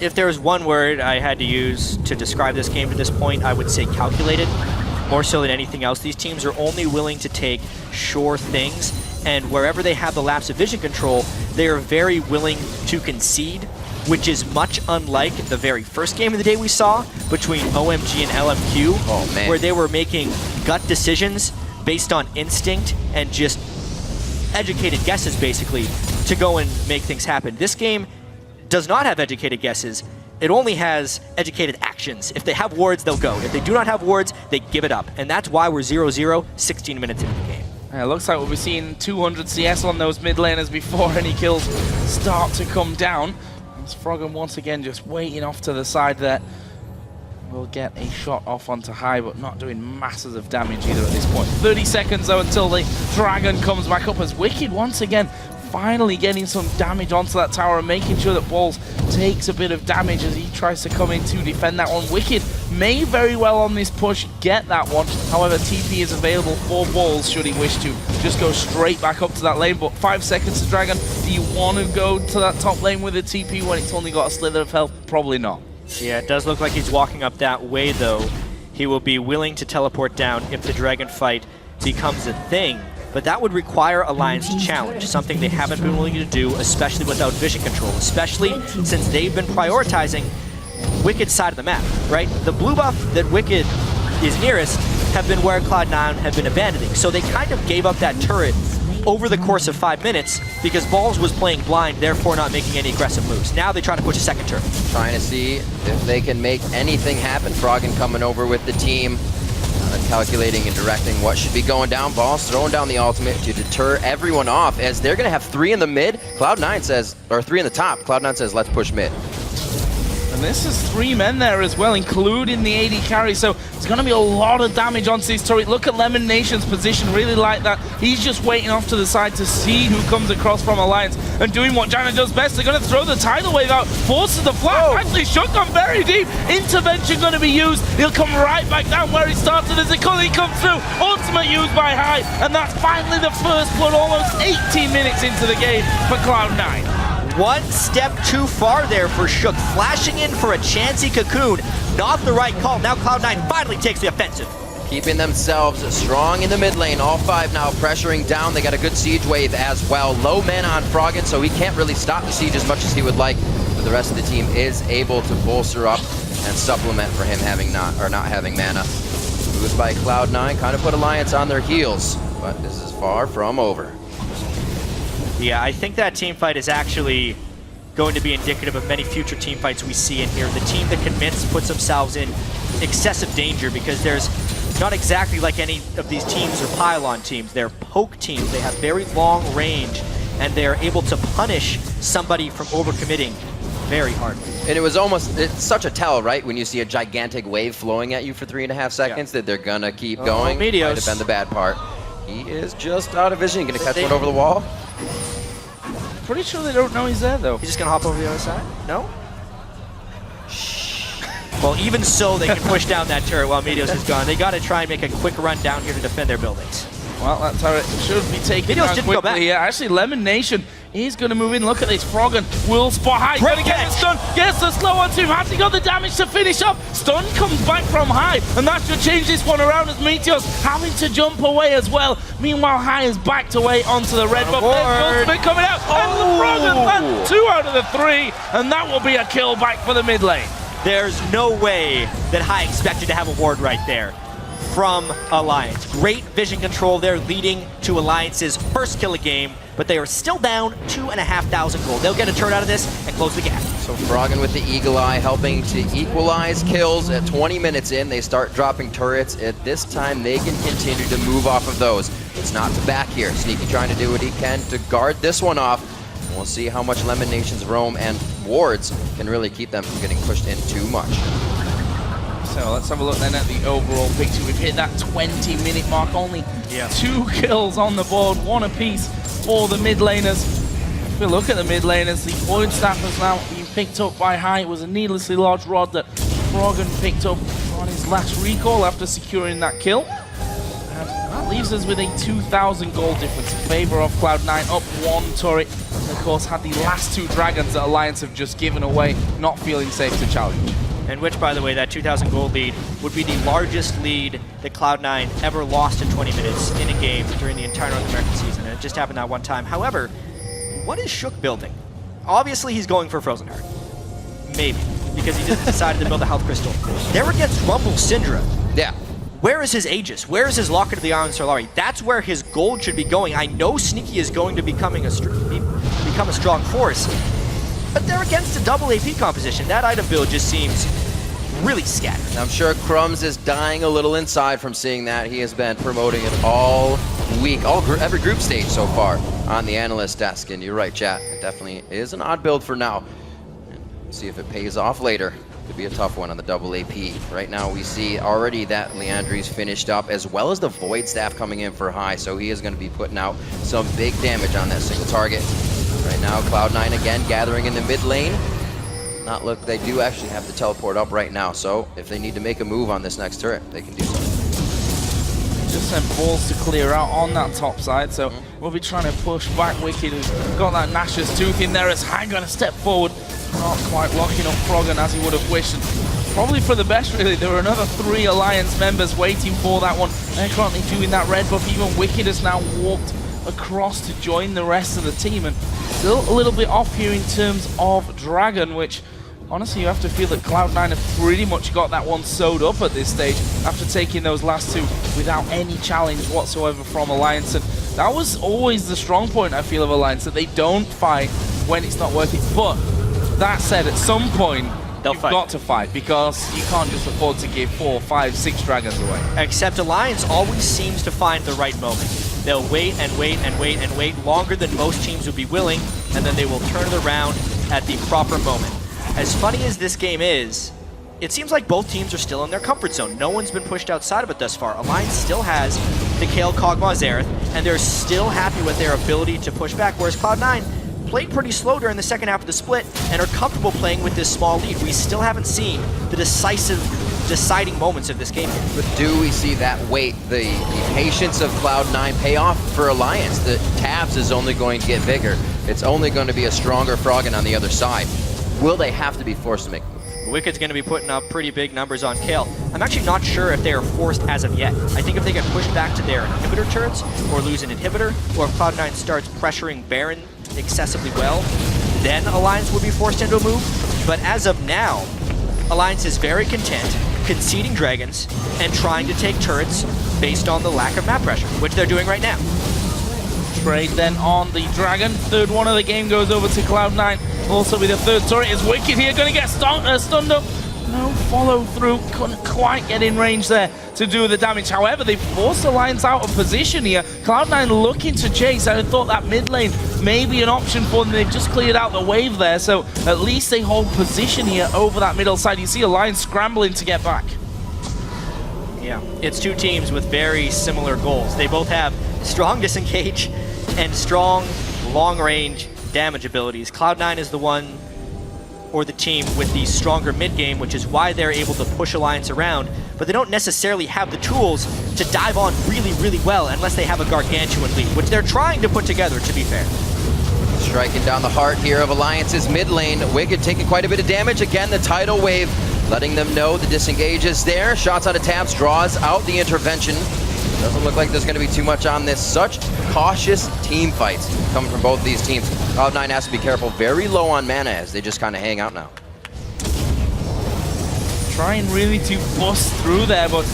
If there was one word I had to use to describe this game to this point, I would say calculated. More so than anything else, these teams are only willing to take sure things, and wherever they have the lapse of vision control, they are very willing to concede, which is much unlike the very first game of the day we saw between OMG and LMQ, where they were making gut decisions based on instinct and just educated guesses, basically, to go and make things happen. This game does not have educated guesses. It only has educated actions. If they have wards, they'll go. If they do not have wards, they give it up. And that's why we're 0-0, 16 minutes into the game. It looks like we'll be seeing 200 CS on those mid laners before any kills start to come down. As Froggen once again just waiting off to the side there. We'll get a shot off onto Hai, but not doing masses of damage either at this point. 30 seconds though until the Dragon comes back up, as Wicked once again finally getting some damage onto that tower and making sure that Balls takes a bit of damage as he tries to come in to defend that one. Wicked may very well on this push get that one. However, TP is available for Balls should he wish to just go straight back up to that lane. But 5 seconds to Dragon. Do you want to go to that top lane with a TP when it's only got a slither of health? Probably not. Yeah, it does look like he's walking up that way though. He will be willing to teleport down if the Dragon fight becomes a thing. But that would require Alliance to challenge, something they haven't been willing to do, especially without vision control, especially since they've been prioritizing Wicked's side of the map, right? The blue buff that Wicked is nearest have been where Cloud9 have been abandoning. So they kind of gave up that turret over the course of 5 minutes because Balls was playing blind, therefore not making any aggressive moves. Now they try to push a second turret. Trying to see if they can make anything happen. Froggen coming over with the team. Calculating and directing what should be going down. Balls throwing down the ultimate to deter everyone off as they're going to have 3 in the mid. Cloud9 says, or 3 in the top. Cloud9 says, let's push mid. And this is 3 men there as well, including the AD carry, so it's going to be a lot of damage onto this turret. Look at Lemon Nation's position, really like that. He's just waiting off to the side to see who comes across from Alliance and doing what Jana does best. They're going to throw the tidal wave out, forces the flash. Actually, Shook gone very deep. Intervention going to be used. He'll come right back down where he started as he comes through. Ultimate used by High, and that's finally the first blood almost 18 minutes into the game for Cloud9. One step too far there for Shook, flashing in for a chancy cocoon. Not the right call. Now Cloud9 finally takes the offensive. Keeping themselves strong in the mid lane. All 5 now pressuring down. They got a good siege wave as well. Low mana on Froggen, so he can't really stop the siege as much as he would like. But the rest of the team is able to bolster up and supplement for him having not having mana. Moves by Cloud9, kind of put Alliance on their heels, but this is far from over. Yeah, I think that team fight is actually going to be indicative of many future team fights we see in here. The team that convinced puts themselves in excessive danger because there's not exactly like any of these teams or pylon teams. They're poke teams. They have very long range, and they're able to punish somebody from overcommitting very hard. And it was almost, it's such a tell, right? When you see a gigantic wave flowing at you for 3.5 seconds that they're gonna keep going. Might have been the bad part. He is just out of vision. Gonna catch one over the wall. Pretty sure they don't know he's there, though. He's just gonna hop over the other side? No? Well, even so, they can push down that turret while Meteos is gone. They gotta try and make a quick run down here to defend their buildings. Well, that turret should be taken down quickly here. Actually, Lemon Nation is going to move in. Look at this. Froggen will spot High. Going to get the stun. Gets the slow on 2. Has he got the damage to finish up? Stun comes back from High, and that should change this one around as Meteos having to jump away as well. Meanwhile, High is backed away onto the red buff. There's Ultimate coming out, and the Froggen land 2 out of the 3, and that will be a kill back for the mid lane. There's no way that High expected to have a ward right there from Alliance. Great vision control there, leading to Alliance's first kill of game, but they are still down 2,500 gold. They'll get a turn out of this and close the gap. So Froggen with the Eagle Eye helping to equalize kills. At 20 minutes in, they start dropping turrets. At this time, they can continue to move off of those. It's not to back here. Sneaky trying to do what he can to guard this one off. We'll see how much Lemon Nation's roam and wards can really keep them from getting pushed in too much. So let's have a look then at the overall picture. We've hit that 20-minute mark, only 2 kills on the board, 1 apiece for the mid laners. If we look at the mid laners, the Void Staff has now been picked up by High. It was a needlessly large rod that Froggen picked up on his last recall after securing that kill. And that leaves us with a 2,000 gold difference in favor of Cloud9, up 1 turret. And of course, had the last 2 dragons that Alliance have just given away, not feeling safe to challenge. And which, by the way, that 2,000 gold lead would be the largest lead that Cloud9 ever lost in 20 minutes in a game during the entire North American season, and it just happened that one time. However, what is Shook building? Obviously, he's going for Frozen Heart. Maybe, because he just decided to build a Health Crystal. There against Rumble Syndra. Yeah. Where is his Aegis? Where is his Locket of the Iron Solari? That's where his gold should be going. I know Sneaky is going to become a strong force, but they're against a double AP composition. That item build just seems really scattered. I'm sure Crumbs is dying a little inside from seeing that. He has been promoting it all week, every group stage so far on the analyst desk. And you're right, chat. It definitely is an odd build for now. See if it pays off later. Could be a tough one on the double AP. Right now we see already that Leandri's finished up, as well as the Void Staff coming in for High. So he is going to be putting out some big damage on that single target. Right now, Cloud9 again gathering in the mid lane. Not look, they do actually have to teleport up right now, so if they need to make a move on this next turret, they can do so. Just sent balls to clear out on that top side, so we'll be trying to push back Wicked, who's got that Nash's Tooth in there as High going to step forward, not quite locking up Froggen as he would have wished. And probably for the best, really. There were another 3 Alliance members waiting for that one. They're currently doing that red buff. Even Wicked has now walked across to join the rest of the team, and still a little bit off here in terms of Dragon, which honestly, you have to feel that Cloud9 have pretty much got that one sewed up at this stage after taking those last two without any challenge whatsoever from Alliance. And that was always the strong point, I feel, of Alliance, that they don't fight when it's not worth it. But that said, at some point, you've got to fight, because you can't just afford to give 4, 5, 6 dragons away. Except Alliance always seems to find the right moment. They'll wait and wait and wait and wait longer than most teams would be willing, and then they will turn it around at the proper moment. As funny as this game is, it seems like both teams are still in their comfort zone. No one's been pushed outside of it thus far. Alliance still has the Kayle, Kog'Maw, Xerath, and they're still happy with their ability to push back, whereas Cloud9 played pretty slow during the second half of the split and are comfortable playing with this small lead. We still haven't seen the deciding moments of this game. But do we see that wait, the patience of Cloud9 pay off for Alliance? The Tabs is only going to get bigger. It's only going to be a stronger Froggen on the other side. Will they have to be forced to make a move? Wicked's going to be putting up pretty big numbers on Kayle. I'm actually not sure if they are forced as of yet. I think if they get pushed back to their inhibitor turrets, or lose an inhibitor, or if Cloud9 starts pressuring Baron excessively well, then Alliance would be forced into a move. But as of now, Alliance is very content conceding dragons and trying to take turrets based on the lack of map pressure, which they're doing right now. Trade then on the dragon. Third one of the game goes over to Cloud9. Also with a third turret is Wicked here, going to get stunned up. No follow through, couldn't quite get in range there to do the damage. However, they forced Alliance out of position here. Cloud9 looking to chase. I thought that mid lane may be an option for them. They've just cleared out the wave there, so at least they hold position here over that middle side. You see Alliance scrambling to get back. Yeah, it's two teams with very similar goals. They both have strong disengage and strong long-range damage abilities. Cloud9 is the one, or the team, with the stronger mid-game, which is why they're able to push Alliance around, but they don't necessarily have the tools to dive on really, really well unless they have a gargantuan lead, which they're trying to put together, to be fair. Striking down the heart here of Alliance's mid lane. Wicked taking quite a bit of damage. Again, the tidal wave letting them know the disengage is there. Shots out of Tabs, draws out the intervention. Doesn't look like there's going to be too much on this. Such cautious team fights coming from both these teams. Cloud9 has to be careful. Very low on mana as they just kind of hang out now. Trying really to bust through there, but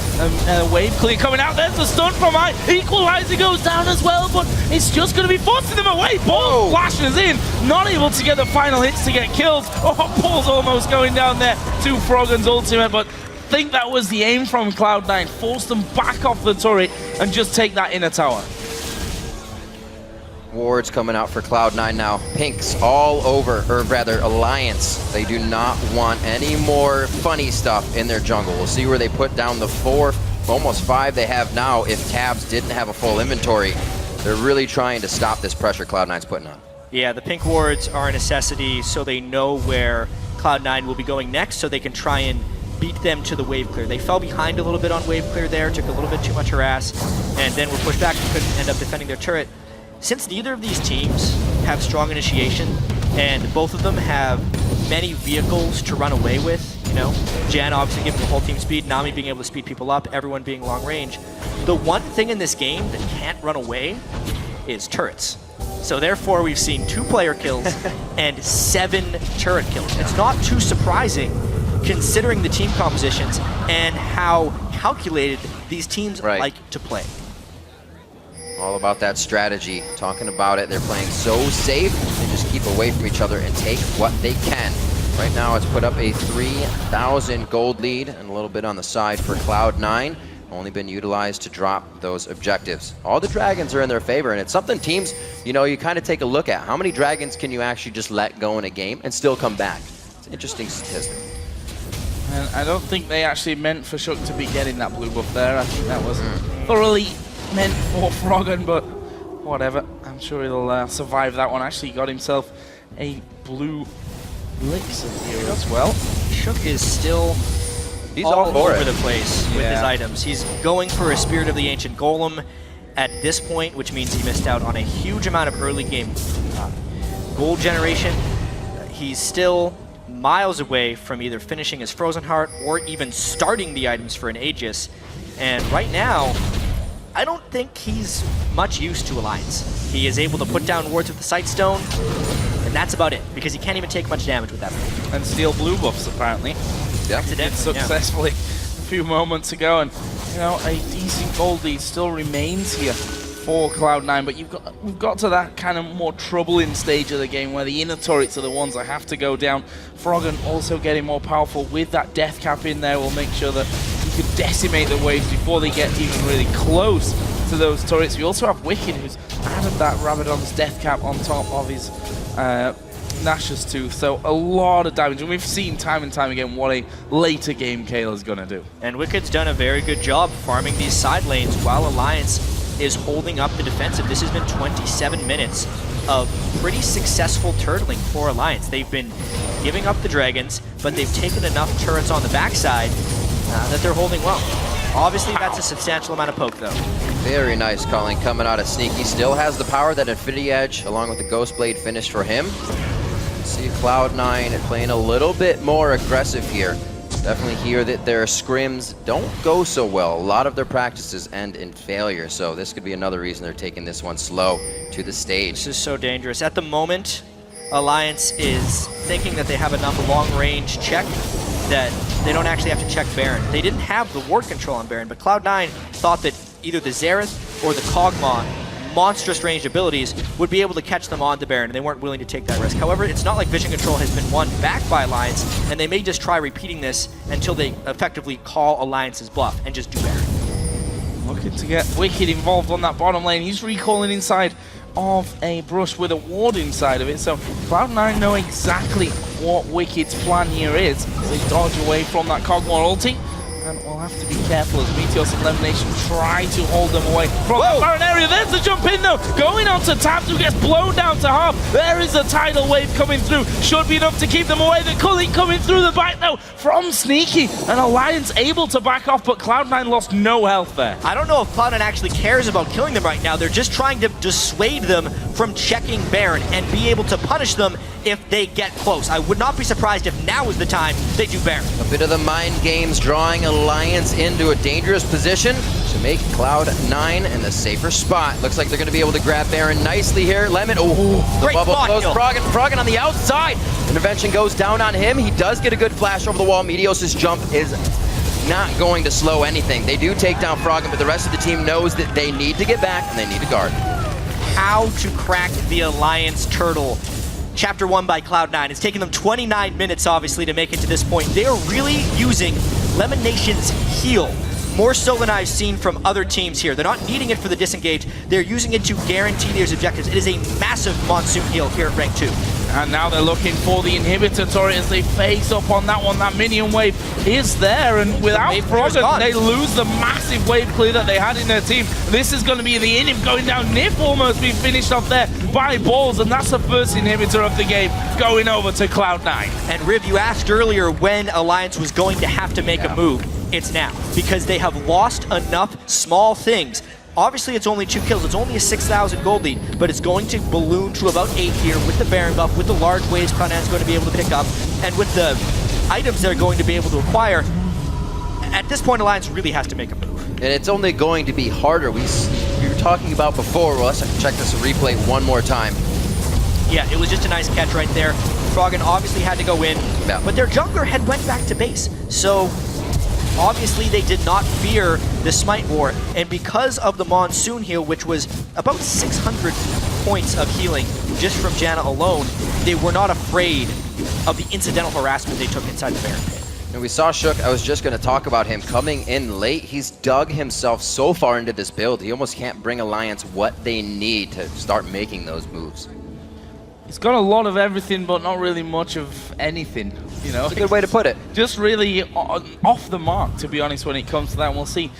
wave clear coming out. There's the stun from I. Equalizer goes down as well, but it's just going to be forcing them away. Ball flashes in, not able to get the final hits to get kills. Oh, Paul's almost going down there to Froggen's ultimate, but I think that was the aim from Cloud9. Force them back off the turret and just take that inner tower. Wards coming out for Cloud9 now. Pinks all over, or rather Alliance. They do not want any more funny stuff in their jungle. We'll see where they put down the 4, almost 5 they have now if Tabs didn't have a full inventory. They're really trying to stop this pressure Cloud9's putting on. Yeah, the pink wards are a necessity so they know where Cloud9 will be going next, so they can try and beat them to the wave clear. They fell behind a little bit on wave clear there, took a little bit too much harass, and then were pushed back and couldn't end up defending their turret. Since neither of these teams have strong initiation, and both of them have many vehicles to run away with, you know, Jan obviously giving the whole team speed, Nami being able to speed people up, everyone being long range, the one thing in this game that can't run away is turrets. So therefore we've seen 2 player kills and 7 turret kills. It's not too surprising considering the team compositions and how calculated these teams like to play. All about that strategy, talking about it. They're playing so safe, they just keep away from each other and take what they can. Right now it's put up a 3,000 gold lead and a little bit on the side for Cloud9. Only been utilized to drop those objectives. All the dragons are in their favor, and it's something teams, you know, you kind of take a look at. How many dragons can you actually just let go in a game and still come back? It's an interesting statistic. And I don't think they actually meant for Shook to be getting that blue buff there. I think that was thoroughly meant for Froggen, but whatever. I'm sure he'll survive that one. Actually got himself a blue elixir here as well. Shook is still all over the place with his items. He's going for a Spirit of the Ancient Golem at this point, which means he missed out on a huge amount of early game gold generation. He's still miles away from either finishing his Frozen Heart or even starting the items for an Aegis. And right now, I don't think he's much used to Alliance. He is able to put down wards with the Sightstone, and that's about it, because he can't even take much damage with that. And steal blue buffs, apparently. Yeah. Successfully a few moments ago, and you know, a decent gold lead still remains here for Cloud9, but we've got to that kind of more troubling stage of the game where the inner turrets are the ones that have to go down. Froggen also getting more powerful with that death cap in there will make sure that he can decimate the waves before they get even really close to those turrets. We also have Wicked, who's added that Rabadon's death cap on top of his Nash's Tooth, so a lot of damage, and we've seen time and time again what a later game Kayla's gonna do. And Wicked's done a very good job farming these side lanes while Alliance is holding up the defensive. This has been 27 minutes of pretty successful turtling for Alliance. They've been giving up the dragons, but they've taken enough turrets on the backside that they're holding well. Obviously, that's a substantial amount of poke, though. Very nice calling coming out of Sneaky. Still has the power, that Infinity Edge, along with the Ghost Blade finish for him. See Cloud9 playing a little bit more aggressive here. Definitely hear that their scrims don't go so well. A lot of their practices end in failure, so this could be another reason they're taking this one slow to the stage. This is so dangerous. At the moment, Alliance is thinking that they have enough long-range check that they don't actually have to check Baron. They didn't have the ward control on Baron, but Cloud9 thought that either the Xerath or the Kog'Maw, monstrous ranged abilities, would be able to catch them on the Baron, and they weren't willing to take that risk. However, it's not like vision control has been won back by Alliance, and they may just try repeating this until they effectively call Alliance's bluff and just do Baron. Looking to get Wicked involved on that bottom lane. He's recalling inside of a brush with a ward inside of it, so Cloud9 know exactly what Wicked's plan here is. They dodge away from that Kog'Maw ulti, and we'll have to be careful as Meteos and Lemonation try to hold them away from the Baron area. There's the jump in though, going on to Tabs, who gets blown down to half. There is a tidal wave coming through, should be enough to keep them away. The Culling coming through the back though from Sneaky, and Alliance able to back off, but Cloud9 lost no health there. I don't know if Cloud9 actually cares about killing them right now. They're just trying to dissuade them from checking Baron and be able to punish them if they get close. I would not be surprised if now is the time they do Baron. A bit of the mind games drawing Alliance into a dangerous position to make Cloud9 in the safer spot. Looks like they're going to be able to grab Baron nicely here. Lemon, the bubble close. Froggen on the outside. Intervention goes down on him. He does get a good flash over the wall. Meteos' jump is not going to slow anything. They do take down Froggen, but the rest of the team knows that they need to get back and they need to guard. How to crack the Alliance turtle. Chapter 1 by Cloud9. It's taken them 29 minutes, obviously, to make it to this point. They are really using Lemon Nation's heal, more so than I've seen from other teams here. They're not needing it for the disengage. They're using it to guarantee their objectives. It is a massive Monsoon heal here at rank 2. And now they're looking for the inhibitor turret as they face up on that one. That minion wave is there, and without Froggen, they lose the massive wave clear that they had in their team. This is going to be the Inhib going down. Nif almost being finished off there by Balls, and that's the first inhibitor of the game going over to Cloud9. And Riv, you asked earlier when Alliance was going to have to make a move. It's now, because they have lost enough small things. Obviously, it's only 2 kills. It's only a 6,000 gold lead, but it's going to balloon to about 8 here with the Baron buff, with the large waves Cloud9's going to be able to pick up, and with the items they're going to be able to acquire. At this point, Alliance really has to make a move. And it's only going to be harder. We were talking about before. Well, let's check this replay one more time. Yeah, it was just a nice catch right there. Froggen obviously had to go in, but their jungler had went back to base. So obviously they did not fear the Smite War, and because of the Monsoon heal, which was about 600 points of healing just from Janna alone, they were not afraid of the incidental harassment they took inside the Baron pit. And we saw Shook, I was just going to talk about him coming in late. He's dug himself so far into this build, he almost can't bring Alliance what they need to start making those moves. He's got a lot of everything, but not really much of anything, you know? That's a good way to put it. Just really off the mark, to be honest, when it comes to that. And we'll see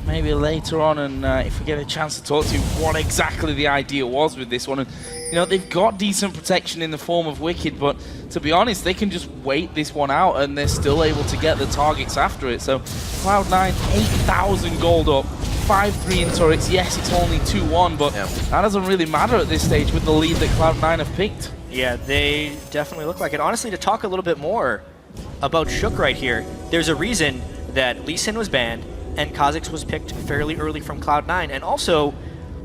maybe later on, and if we get a chance to talk to you, what exactly the idea was with this one. And, you know, they've got decent protection in the form of Wicked, but to be honest, they can just wait this one out, and they're still able to get the targets after it. So Cloud9, 8,000 gold up. 5-3 in turrets. Yes, it's only 2-1, but that doesn't really matter at this stage with the lead that Cloud9 have picked. Yeah, they definitely look like it. Honestly, to talk a little bit more about Shook right here, there's a reason that Lee Sin was banned, and Kha'Zix was picked fairly early from Cloud9, and also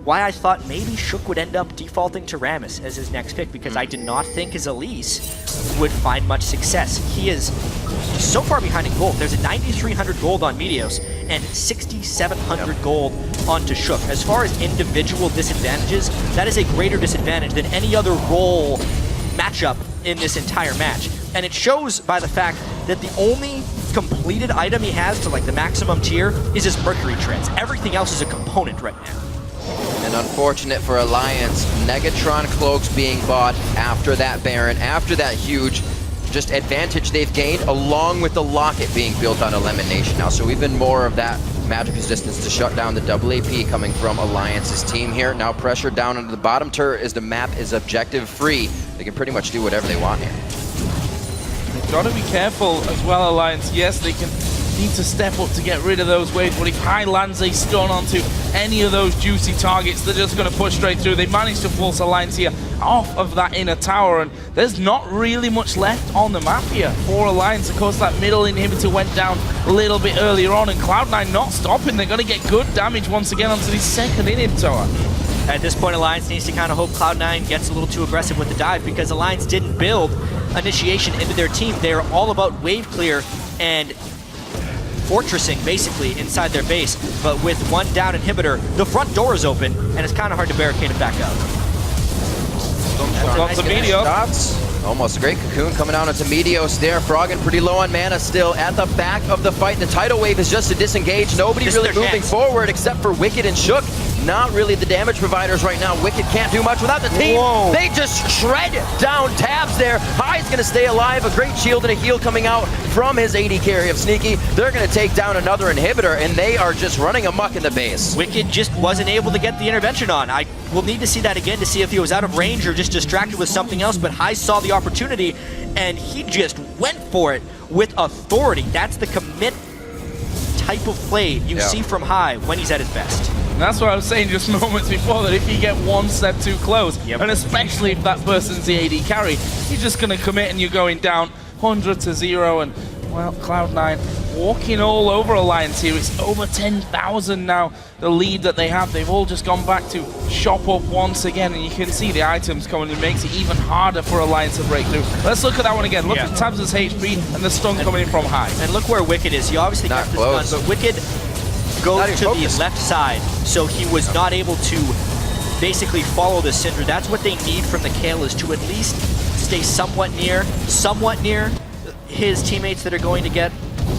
why I thought maybe Shook would end up defaulting to Rammus as his next pick, because I did not think his Elise would find much success. He is so far behind in gold. There's a 9,300 gold on Meteos and 6,700 gold onto Shook. As far as individual disadvantages, that is a greater disadvantage than any other role matchup in this entire match. And it shows by the fact that the only completed item he has to like the maximum tier is his Mercury Treads. Everything else is a component right now. And unfortunate for Alliance, Negatron cloaks being bought after that Baron, after that huge just advantage they've gained, along with the Locket being built on Elimination now. So even more of that magic resistance to shut down the double AP coming from Alliance's team here. Now pressure down into the bottom turret as the map is objective free. They can pretty much do whatever they want here. They've got to be careful as well, Alliance. Yes, they can need to step up to get rid of those waves, but if High lands a stun onto any of those juicy targets, they're just going to push straight through. They managed to force Alliance here off of that inner tower, and there's not really much left on the map here for Alliance. Of course, that middle inhibitor went down a little bit earlier on, and Cloud9 not stopping. They're going to get good damage once again onto the second inhibitor. At this point, Alliance needs to kind of hope Cloud9 gets a little too aggressive with the dive, because Alliance didn't build initiation into their team. They're all about wave clear and fortressing basically inside their base, but with one down inhibitor, the front door is open, and it's kind of hard to barricade it back up. Lots of Meteos. Almost a great cocoon coming out into Meteos there. Froggen pretty low on mana still at the back of the fight. The tidal wave is just to disengage. Nobody really moving forward except for Wicked and Shook. Not really the damage providers right now. Wicked can't do much without the team. Whoa. They just shred down Tabs there. High's going to stay alive. A great shield and a heal coming out from his AD carry of Sneaky. They're going to take down another inhibitor, and they are just running amok in the base. Wicked just wasn't able to get the intervention on. I will need to see that again to see if he was out of range or just distracted with something else, but High saw the opportunity, and he just went for it with authority. That's the commit type of play you see from High when he's at his best. And that's what I was saying just moments before, that if you get one step too close, and especially if that person's the AD carry, you're just going to commit and you're going down 100 to 0, and well, Cloud9 walking all over Alliance here. It's over 10,000 now, the lead that they have. They've all just gone back to shop up once again, and you can see the items coming. It makes it even harder for Alliance to break through. Let's look at that one again. Look at Tabs' HP and the stun coming in from High. And look where Wicked is. He obviously got the stun, but Wicked goes to the left side, so he was not able to basically follow the Syndra. That's what they need from the Kayle, is to at least stay somewhat near his teammates that are going to get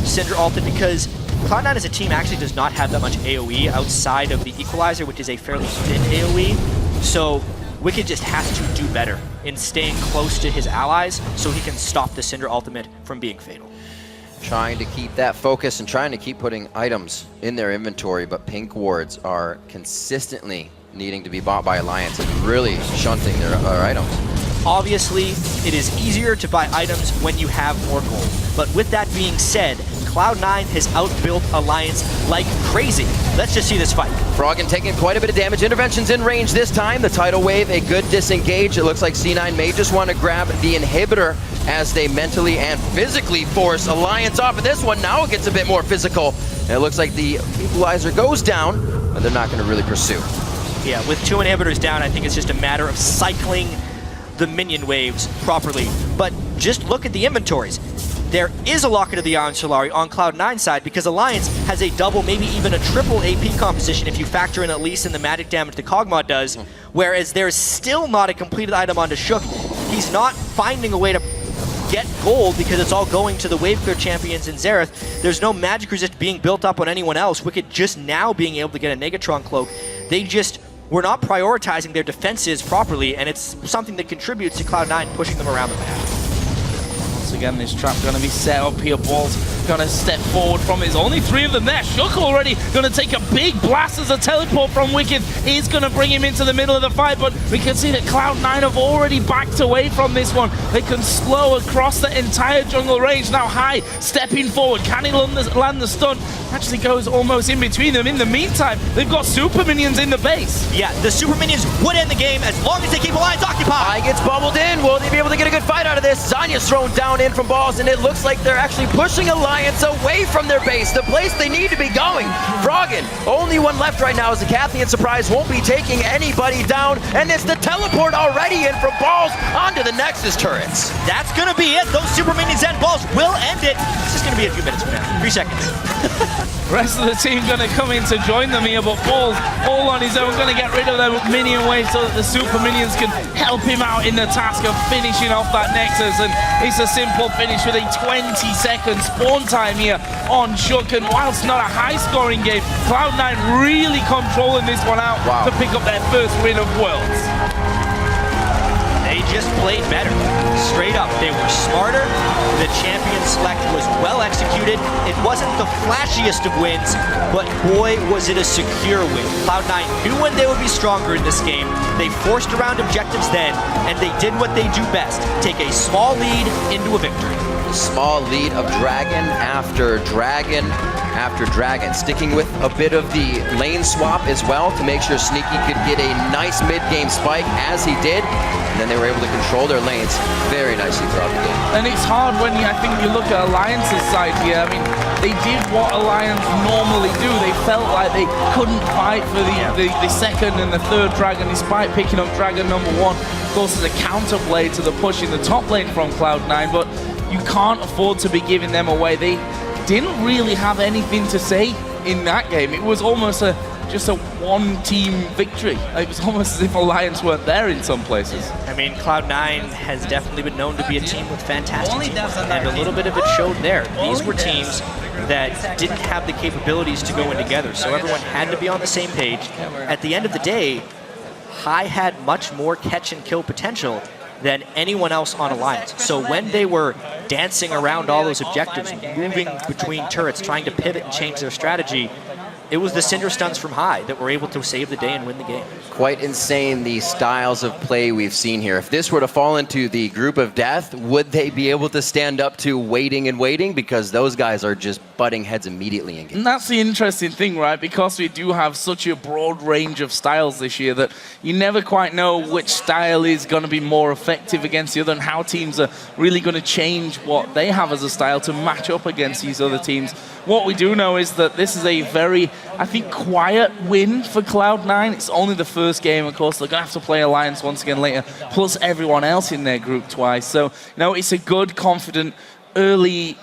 Syndra ulted, because Cloud9 as a team actually does not have that much AoE outside of the Equalizer, which is a fairly thin AoE. So Wicked just has to do better in staying close to his allies so he can stop the Syndra ultimate from being fatal. Trying to keep that focus and trying to keep putting items in their inventory, but pink wards are consistently needing to be bought by Alliance and really shunting their items. Obviously, it is easier to buy items when you have more gold. But with that being said, Cloud9 has outbuilt Alliance like crazy. Let's just see this fight. Froggen taking quite a bit of damage. Intervention's in range this time. The tidal wave, a good disengage. It looks like C9 may just want to grab the inhibitor as they mentally and physically force Alliance off of this one. Now it gets a bit more physical. And it looks like the Equalizer goes down, but they're not going to really pursue. Yeah, with 2 inhibitors down, I think it's just a matter of cycling the minion waves properly. But just look at the inventories. There is a Locket of the Iron Solari on Cloud9's side, because Alliance has a double, maybe even a triple AP composition if you factor in at least in the magic damage the Cogmod does, whereas there's still not a completed item onto Shook. He's not finding a way to get gold because it's all going to the wave clear champions in Xerath. There's no magic resist being built up on anyone else. Wicked just now being able to get a Negatron cloak. They just were not prioritizing their defenses properly, and it's something that contributes to Cloud9 pushing them around the map. Once again, this trap going to be set up here. Ball's going to step forward from it. There's only 3 of them there. Shook already going to take a big blast as a teleport from Wicked is going to bring him into the middle of the fight, but we can see that Cloud9 have already backed away from this one. They can slow across the entire jungle range. Now High stepping forward. Can he land the stun? Actually goes almost in between them. In the meantime, they've got super minions in the base. Yeah, the super minions would end the game as long as they keep Alliance occupied. High gets bubbled in. Will they be able to get a good fight out of this? Zanya's thrown down in from Balls, and it looks like they're actually pushing Alliance Alliance away from their base, the place they need to be going. Froggen, only one left right now as the Cathian Surprise won't be taking anybody down, and it's the teleport already in from Balls onto the Nexus turrets. That's going to be it. Those super minions and Balls will end it. It's just going to be a few minutes from now. 3 seconds. Rest of the team going to come in to join them here, but Balls all on his own, going to get rid of their minion wave so that the super minions can help him out in the task of finishing off that Nexus. And it's a simple finish with a 20-second spawn time here on Shook. And whilst not a high-scoring game, Cloud9 really controlling this one out to pick up their first win of Worlds. They just played better. Straight up, they were smarter. The champion select was well executed. It wasn't the flashiest of wins, but boy, was it a secure win. Cloud9 knew when they would be stronger in this game. They forced around objectives then, and they did what they do best, take a small lead into a victory. A small lead of Dragon after Dragon after Dragon, sticking with a bit of the lane swap as well to make sure Sneaky could get a nice mid-game spike, as he did, and then they were able to control their lanes very nicely throughout the game. And it's hard when I think you look at Alliance's side here. I mean, they did what Alliance normally do. They felt like they couldn't fight for the second and the third Dragon, despite picking up Dragon number 1. Of course, as a counterplay to the push in the top lane from Cloud9, but you can't afford to be giving them away. They didn't really have anything to say in that game. It was almost just a one-team victory. It was almost as if Alliance weren't there in some places. I mean, Cloud9 has definitely been known to be a team with fantastic teamwork, and a little bit of it showed there. These were teams that didn't have the capabilities to go in together, so everyone had to be on the same page. At the end of the day, High had much more catch and kill potential than anyone else on Alliance. So when they were dancing around all those objectives, moving between turrets, trying to pivot and change their strategy, it was the Cinder Stuns from High that were able to save the day and win the game. Quite insane, the styles of play we've seen here. If this were to fall into the group of death, would they be able to stand up to waiting and waiting? Because those guys are just butting heads immediately in game. And that's the interesting thing, right? Because we do have such a broad range of styles this year that you never quite know which style is going to be more effective against the other and how teams are really going to change what they have as a style to match up against these other teams. What we do know is that this is a very, I think, quiet win for Cloud9. It's only the first game, of course. They're going to have to play Alliance once again later, plus everyone else in their group twice. So, you know, it's a good, confident, early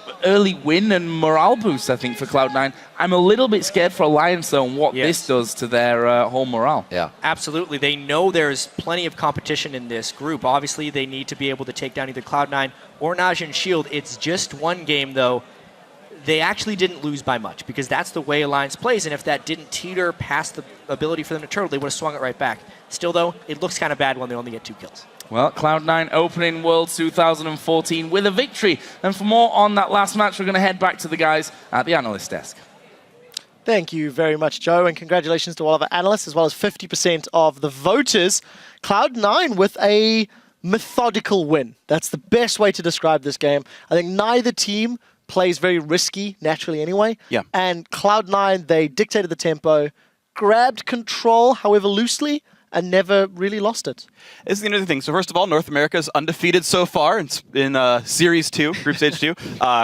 win and morale boost, I think, for Cloud9. I'm a little bit scared for Alliance, though, and what this does to their whole morale. Yeah, absolutely. They know there's plenty of competition in this group. Obviously, they need to be able to take down either Cloud9 or Naj and Shield. It's just one game, though. They actually didn't lose by much, because that's the way Alliance plays, and if that didn't teeter past the ability for them to turtle, they would have swung it right back. Still, though, it looks kind of bad when they only get 2 kills. Well, Cloud9 opening Worlds 2014 with a victory. And for more on that last match, we're going to head back to the guys at the analyst desk. Thank you very much, Joe, and congratulations to all of our analysts, as well as 50% of the voters. Cloud9 with a methodical win. That's the best way to describe this game. I think neither team plays very risky, naturally anyway. Yeah. And Cloud9, they dictated the tempo, grabbed control, however loosely, and never really lost it. This is the interesting thing. So first of all, North America is undefeated so far in Series 2, Group Stage 2.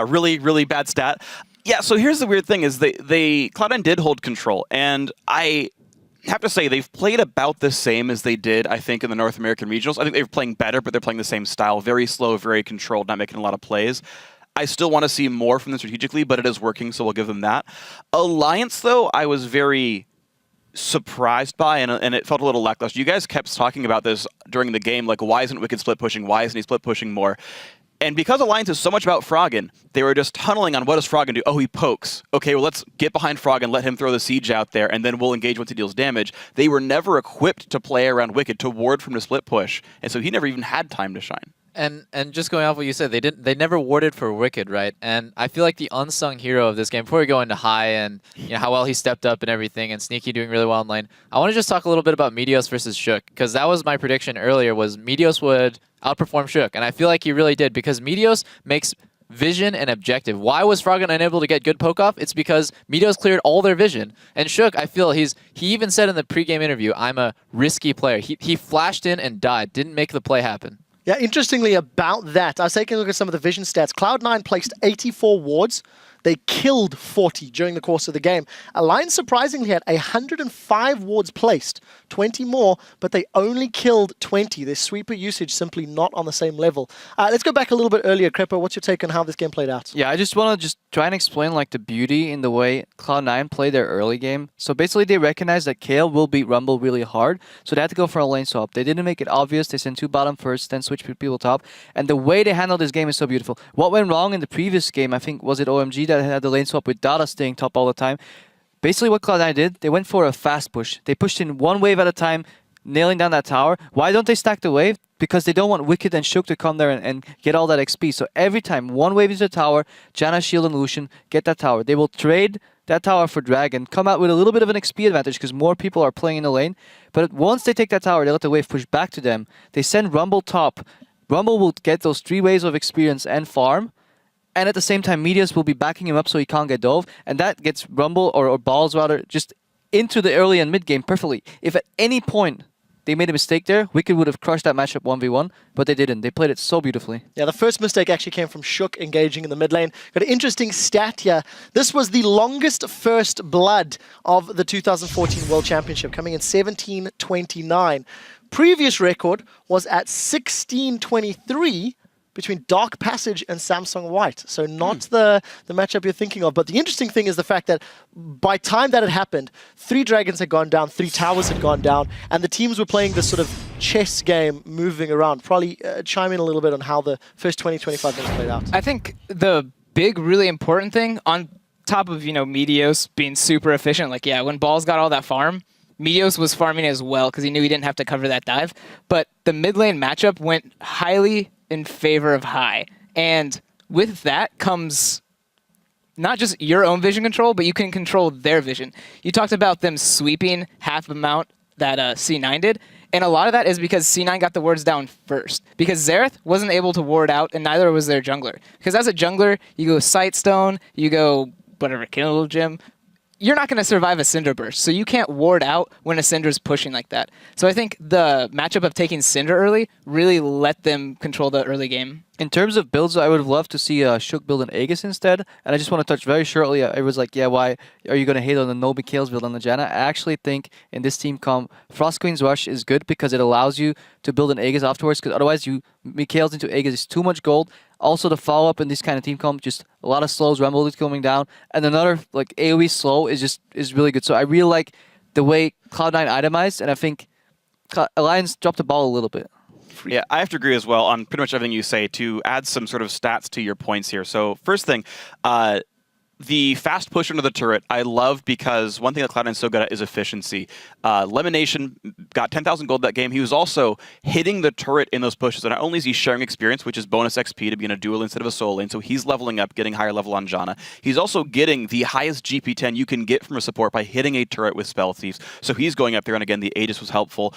Really, really bad stat. Yeah, so here's the weird thing is Cloud9 did hold control, and I have to say they've played about the same as they did, I think, in the North American regionals. I think they're playing better, but they're playing the same style. Very slow, very controlled, not making a lot of plays. I still want to see more from them strategically, but it is working, so we'll give them that. Alliance, though, I was very surprised by, and it felt a little lackluster. You guys kept talking about this during the game, like, why isn't Wicked split pushing? Why isn't he split pushing more? And because Alliance is so much about Froggen, they were just tunneling on what does Froggen do? Oh, he pokes. Okay, well, let's get behind Froggen, let him throw the siege out there, and then we'll engage once he deals damage. They were never equipped to play around Wicked, to ward from the split push, and so he never even had time to shine. And just going off what you said, they never warded for Wicked, right? And I feel like the unsung hero of this game, before we go into High and how well he stepped up and everything, and Sneaky doing really well in lane, I want to just talk a little bit about Meteos versus Shook, because that was my prediction earlier, was Meteos would outperform Shook, and I feel like he really did, because Meteos makes vision and objective. Why was Froggen unable to get good poke off? It's because Meteos cleared all their vision. And Shook, I feel he even said in the pregame interview, I'm a risky player. He flashed in and died, didn't make the play happen. Yeah, interestingly about that, I was taking a look at some of the vision stats. Cloud9 placed 84 wards. They killed 40 during the course of the game. Alliance surprisingly had 105 wards placed, 20 more, but they only killed 20. Their sweeper usage simply not on the same level. Let's go back a little bit earlier. Crepo, what's your take on how this game played out? Yeah, I just want to try and explain like the beauty in the way Cloud9 played their early game. So basically they recognized that Kayle will beat Rumble really hard, so they had to go for a lane swap. They didn't make it obvious. They sent 2 bottom first, then switch people top. And the way they handled this game is so beautiful. What went wrong in the previous game, I think, was it OMG that had the lane swap with Dada staying top all the time. Basically what Cloud9 did, they went for a fast push. They pushed in 1 wave at a time, nailing down that tower. Why don't they stack the wave? Because they don't want Wicked and Shook to come there and get all that XP. So every time 1 wave into the tower, Janna, Shield, and Lucian get that tower. They will trade that tower for Dragon, come out with a little bit of an XP advantage because more people are playing in the lane. But once they take that tower, they let the wave push back to them. They send Rumble top. Rumble will get those 3 waves of experience and farm. And at the same time, Medius will be backing him up so he can't get dove. And that gets Rumble, or Balls rather, just into the early and mid game perfectly. If at any point they made a mistake there, Wicked would have crushed that matchup 1v1, but they didn't. They played it so beautifully. Yeah, the first mistake actually came from Shook engaging in the mid lane. Got an interesting stat here. This was the longest first blood of the 2014 World Championship, coming in 17:29. Previous record was at 16:23 between Dark Passage and Samsung White. So not the matchup you're thinking of. But the interesting thing is the fact that by time that had happened, 3 dragons had gone down, 3 towers had gone down, and the teams were playing this sort of chess game moving around. Probably chime in a little bit on how the first 20-25 minutes played out. I think the big, really important thing on top of, Medios being super efficient, like, yeah, when Balls got all that farm, Medios was farming as well because he knew he didn't have to cover that dive. But the mid lane matchup went highly in favor of High. And with that comes not just your own vision control, but you can control their vision. You talked about them sweeping half the amount that C9 did. And a lot of that is because C9 got the wards down first. Because Xerath wasn't able to ward out, and neither was their jungler. Because as a jungler, you go Sightstone, you go whatever, Kill Gem. You're not going to survive a Cinder Burst, so you can't ward out when a Cinder's pushing like that. So I think the matchup of taking Cinder early really let them control the early game. In terms of builds, I would have loved to see Shook build an Aegis instead. And I just want to touch very shortly. It was like, yeah, why are you going to hate on the Nobi Kales build on the Janna? I actually think in this team comp, Frost Queen's Rush is good because it allows you to build an Aegis afterwards. Because otherwise, Mikhail's into Aegis is too much gold. Also, the follow-up in this kind of team comp, just a lot of slows, Rumble is coming down. And another like AoE slow is really good. So I really like the way Cloud9 itemized. And I think Alliance dropped the ball a little bit. Yeah, I have to agree as well on pretty much everything you say. To add some sort of stats to your points here. So first thing, the fast push into the turret, I love because one thing that Cloud9 is so good at is efficiency. Lemonation got 10,000 gold that game. He was also hitting the turret in those pushes. And not only is he sharing experience, which is bonus XP to be in a duel instead of a solo lane, so he's leveling up, getting higher level on Janna. He's also getting the highest GP10 you can get from a support by hitting a turret with Spell Thieves. So he's going up there, and again, the Aegis was helpful.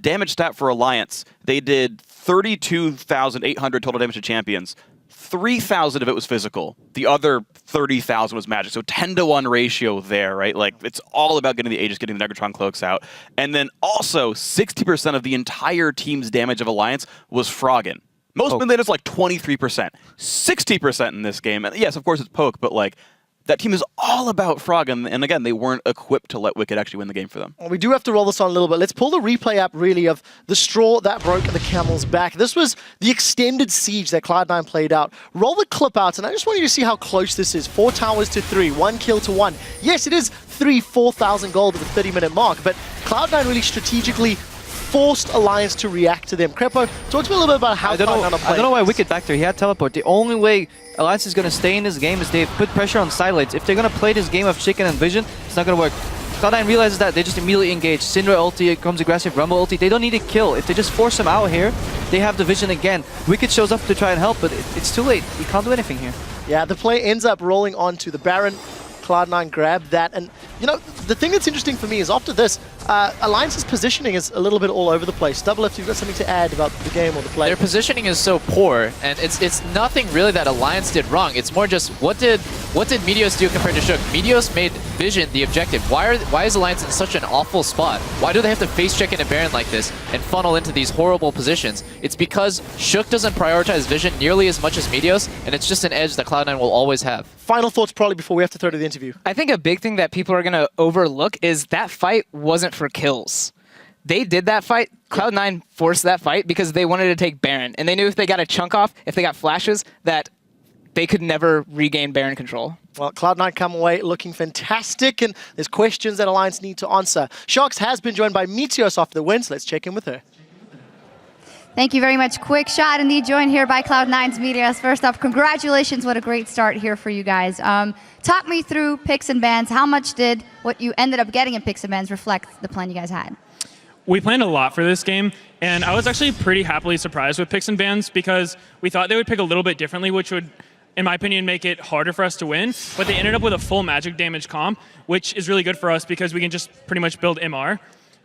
Damage stat for Alliance, they did 32,800 total damage to champions. 3,000 of it was physical. The other 30,000 was magic. So 10-to-1 ratio there, right? Like, it's all about getting the Aegis, getting the Negatron cloaks out. And then also, 60% of the entire team's damage of Alliance was Froggen. Most mid laners like 23%. 60% in this game. And yes, of course, it's poke, but like, that team is all about Froggen, and again, they weren't equipped to let Wicked actually win the game for them. Well, we do have to roll this on a little bit. Let's pull the replay up, really, of the straw that broke the camel's back. This was the extended siege that Cloud9 played out. Roll the clip out, and I just want you to see how close this is. 4 towers to 3, 1 kill to 1. Yes, it is 4,000 gold at the 30-minute mark, but Cloud9 really strategically forced Alliance to react to them. Crepo, talk to me a little bit about how Cloud9 are playing. I don't know why Wicked back there. He had teleport. The only way Alliance is going to stay in this game is they put pressure on Silates. If they're going to play this game of chicken and vision, it's not going to work. Cloud9 realizes that, they just immediately engage. Syndra ulti, it comes aggressive, Rumble ulti. They don't need to kill. If they just force him out here, they have the vision again. Wicked shows up to try and help, but it's too late. He can't do anything here. Yeah, the play ends up rolling onto the Baron. Cloud9 grabbed that, and the thing that's interesting for me is after this, Alliance's positioning is a little bit all over the place. Double, if you've got something to add about the game or the play. Their positioning is so poor, and it's nothing really that Alliance did wrong. It's more just what did Meteos do compared to Shook? Meteos made Vision the objective. Why is Alliance in such an awful spot? Why do they have to face check in a Baron like this and funnel into these horrible positions? It's because Shook doesn't prioritize Vision nearly as much as Meteos, and it's just an edge that Cloud9 will always have. Final thoughts probably before we have to throw to the interview. I think a big thing that people are going to overlook is that fight wasn't for kills. They did that fight. Cloud9 forced that fight because they wanted to take Baron. And they knew if they got a chunk off, if they got flashes, that they could never regain Baron control. Well, Cloud9 come away looking fantastic, and there's questions that Alliance need to answer. Sharks has been joined by Meteos after the win, so let's check in with her. Thank you very much. Quick shot, indeed, joined here by Cloud9's Meteos. First off, congratulations. What a great start here for you guys. Talk me through picks and bans. How much did what you ended up getting in picks and bans reflect the plan you guys had? We planned a lot for this game, and I was actually pretty happily surprised with picks and bans because we thought they would pick a little bit differently, which would, in my opinion, make it harder for us to win. But they ended up with a full magic damage comp, which is really good for us because we can just pretty much build MR,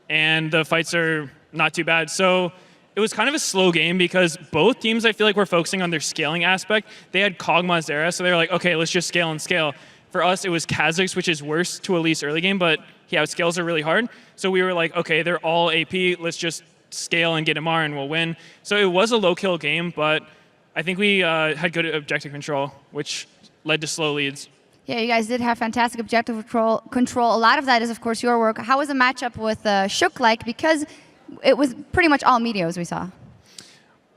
and the fights are not too bad. So it was kind of a slow game because both teams, I feel like, were focusing on their scaling aspect. They had Kog'Maw Zera, so they were like, okay, let's just scale and scale. For us, it was Kha'Zix, which is worse to Elise early game, but he outscales are really hard. So we were like, okay, they're all AP, let's just scale and get MR and we'll win. So it was a low kill game, but I think we had good objective control, which led to slow leads. Yeah, you guys did have fantastic objective control. A lot of that is, of course, your work. How was the matchup with Shook like? Because it was pretty much all Meteos we saw.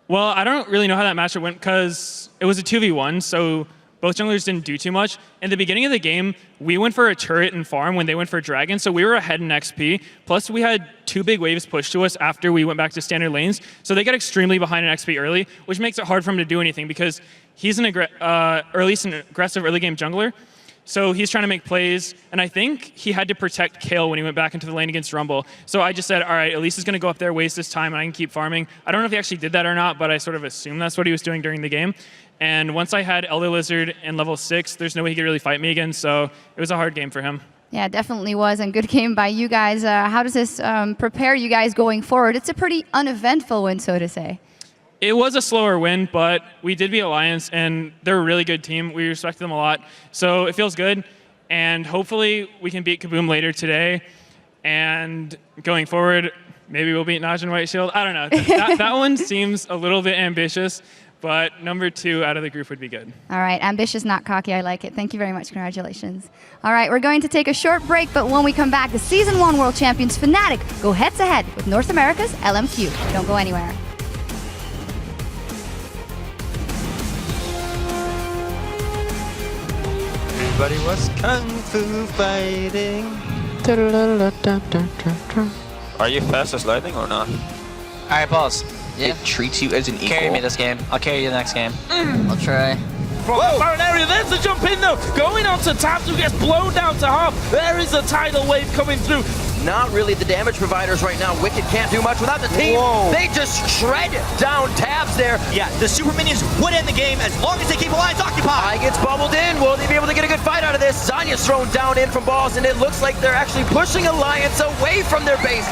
Well, I don't really know how that matchup went because it was a 2v1, so both junglers didn't do too much. In the beginning of the game, we went for a turret and farm when they went for a dragon, so we were ahead in XP. Plus, we had 2 big waves pushed to us after we went back to standard lanes, so they got extremely behind in XP early, which makes it hard for him to do anything because he's an aggressive early game jungler. So he's trying to make plays, and I think he had to protect Kale when he went back into the lane against Rumble. So I just said, all right, Elise is going to go up there, waste his time, and I can keep farming. I don't know if he actually did that or not, but I sort of assumed that's what he was doing during the game. And once I had Elder Lizard in level 6, there's no way he could really fight me again, so it was a hard game for him. Yeah, it definitely was, and good game by you guys. How does this prepare you guys going forward? It's a pretty uneventful win, so to say. It was a slower win, but we did beat Alliance, and they're a really good team. We respect them a lot, so it feels good. And hopefully we can beat Kaboom later today. And going forward, maybe we'll beat Naj and White Shield. I don't know. That one seems a little bit ambitious, but number 2 out of the group would be good. All right, ambitious, not cocky. I like it. Thank you very much. Congratulations. All right, we're going to take a short break, but when we come back, the Season 1 World Champions Fnatic go head-to-head with North America's LMQ. Don't go anywhere. Everybody was kung fu fighting. Are you fast as lightning or not? Alright, boss. Yeah. It treats you as an equal. Carry me this game. I'll carry you the next game. I'll try. From the Baron area, there's the jump in though. Going on to Tabs, who gets blown down to half. There is a tidal wave coming through. Not really the damage providers right now. Wicked can't do much without the team. Whoa. They just shred down Tabs there. Yeah, the super minions would end the game as long as they keep Alliance occupied. Eye gets bubbled in. Will they be able to get a good fight out of this? Zanya's thrown down in from balls, and it looks like they're actually pushing Alliance away from their base.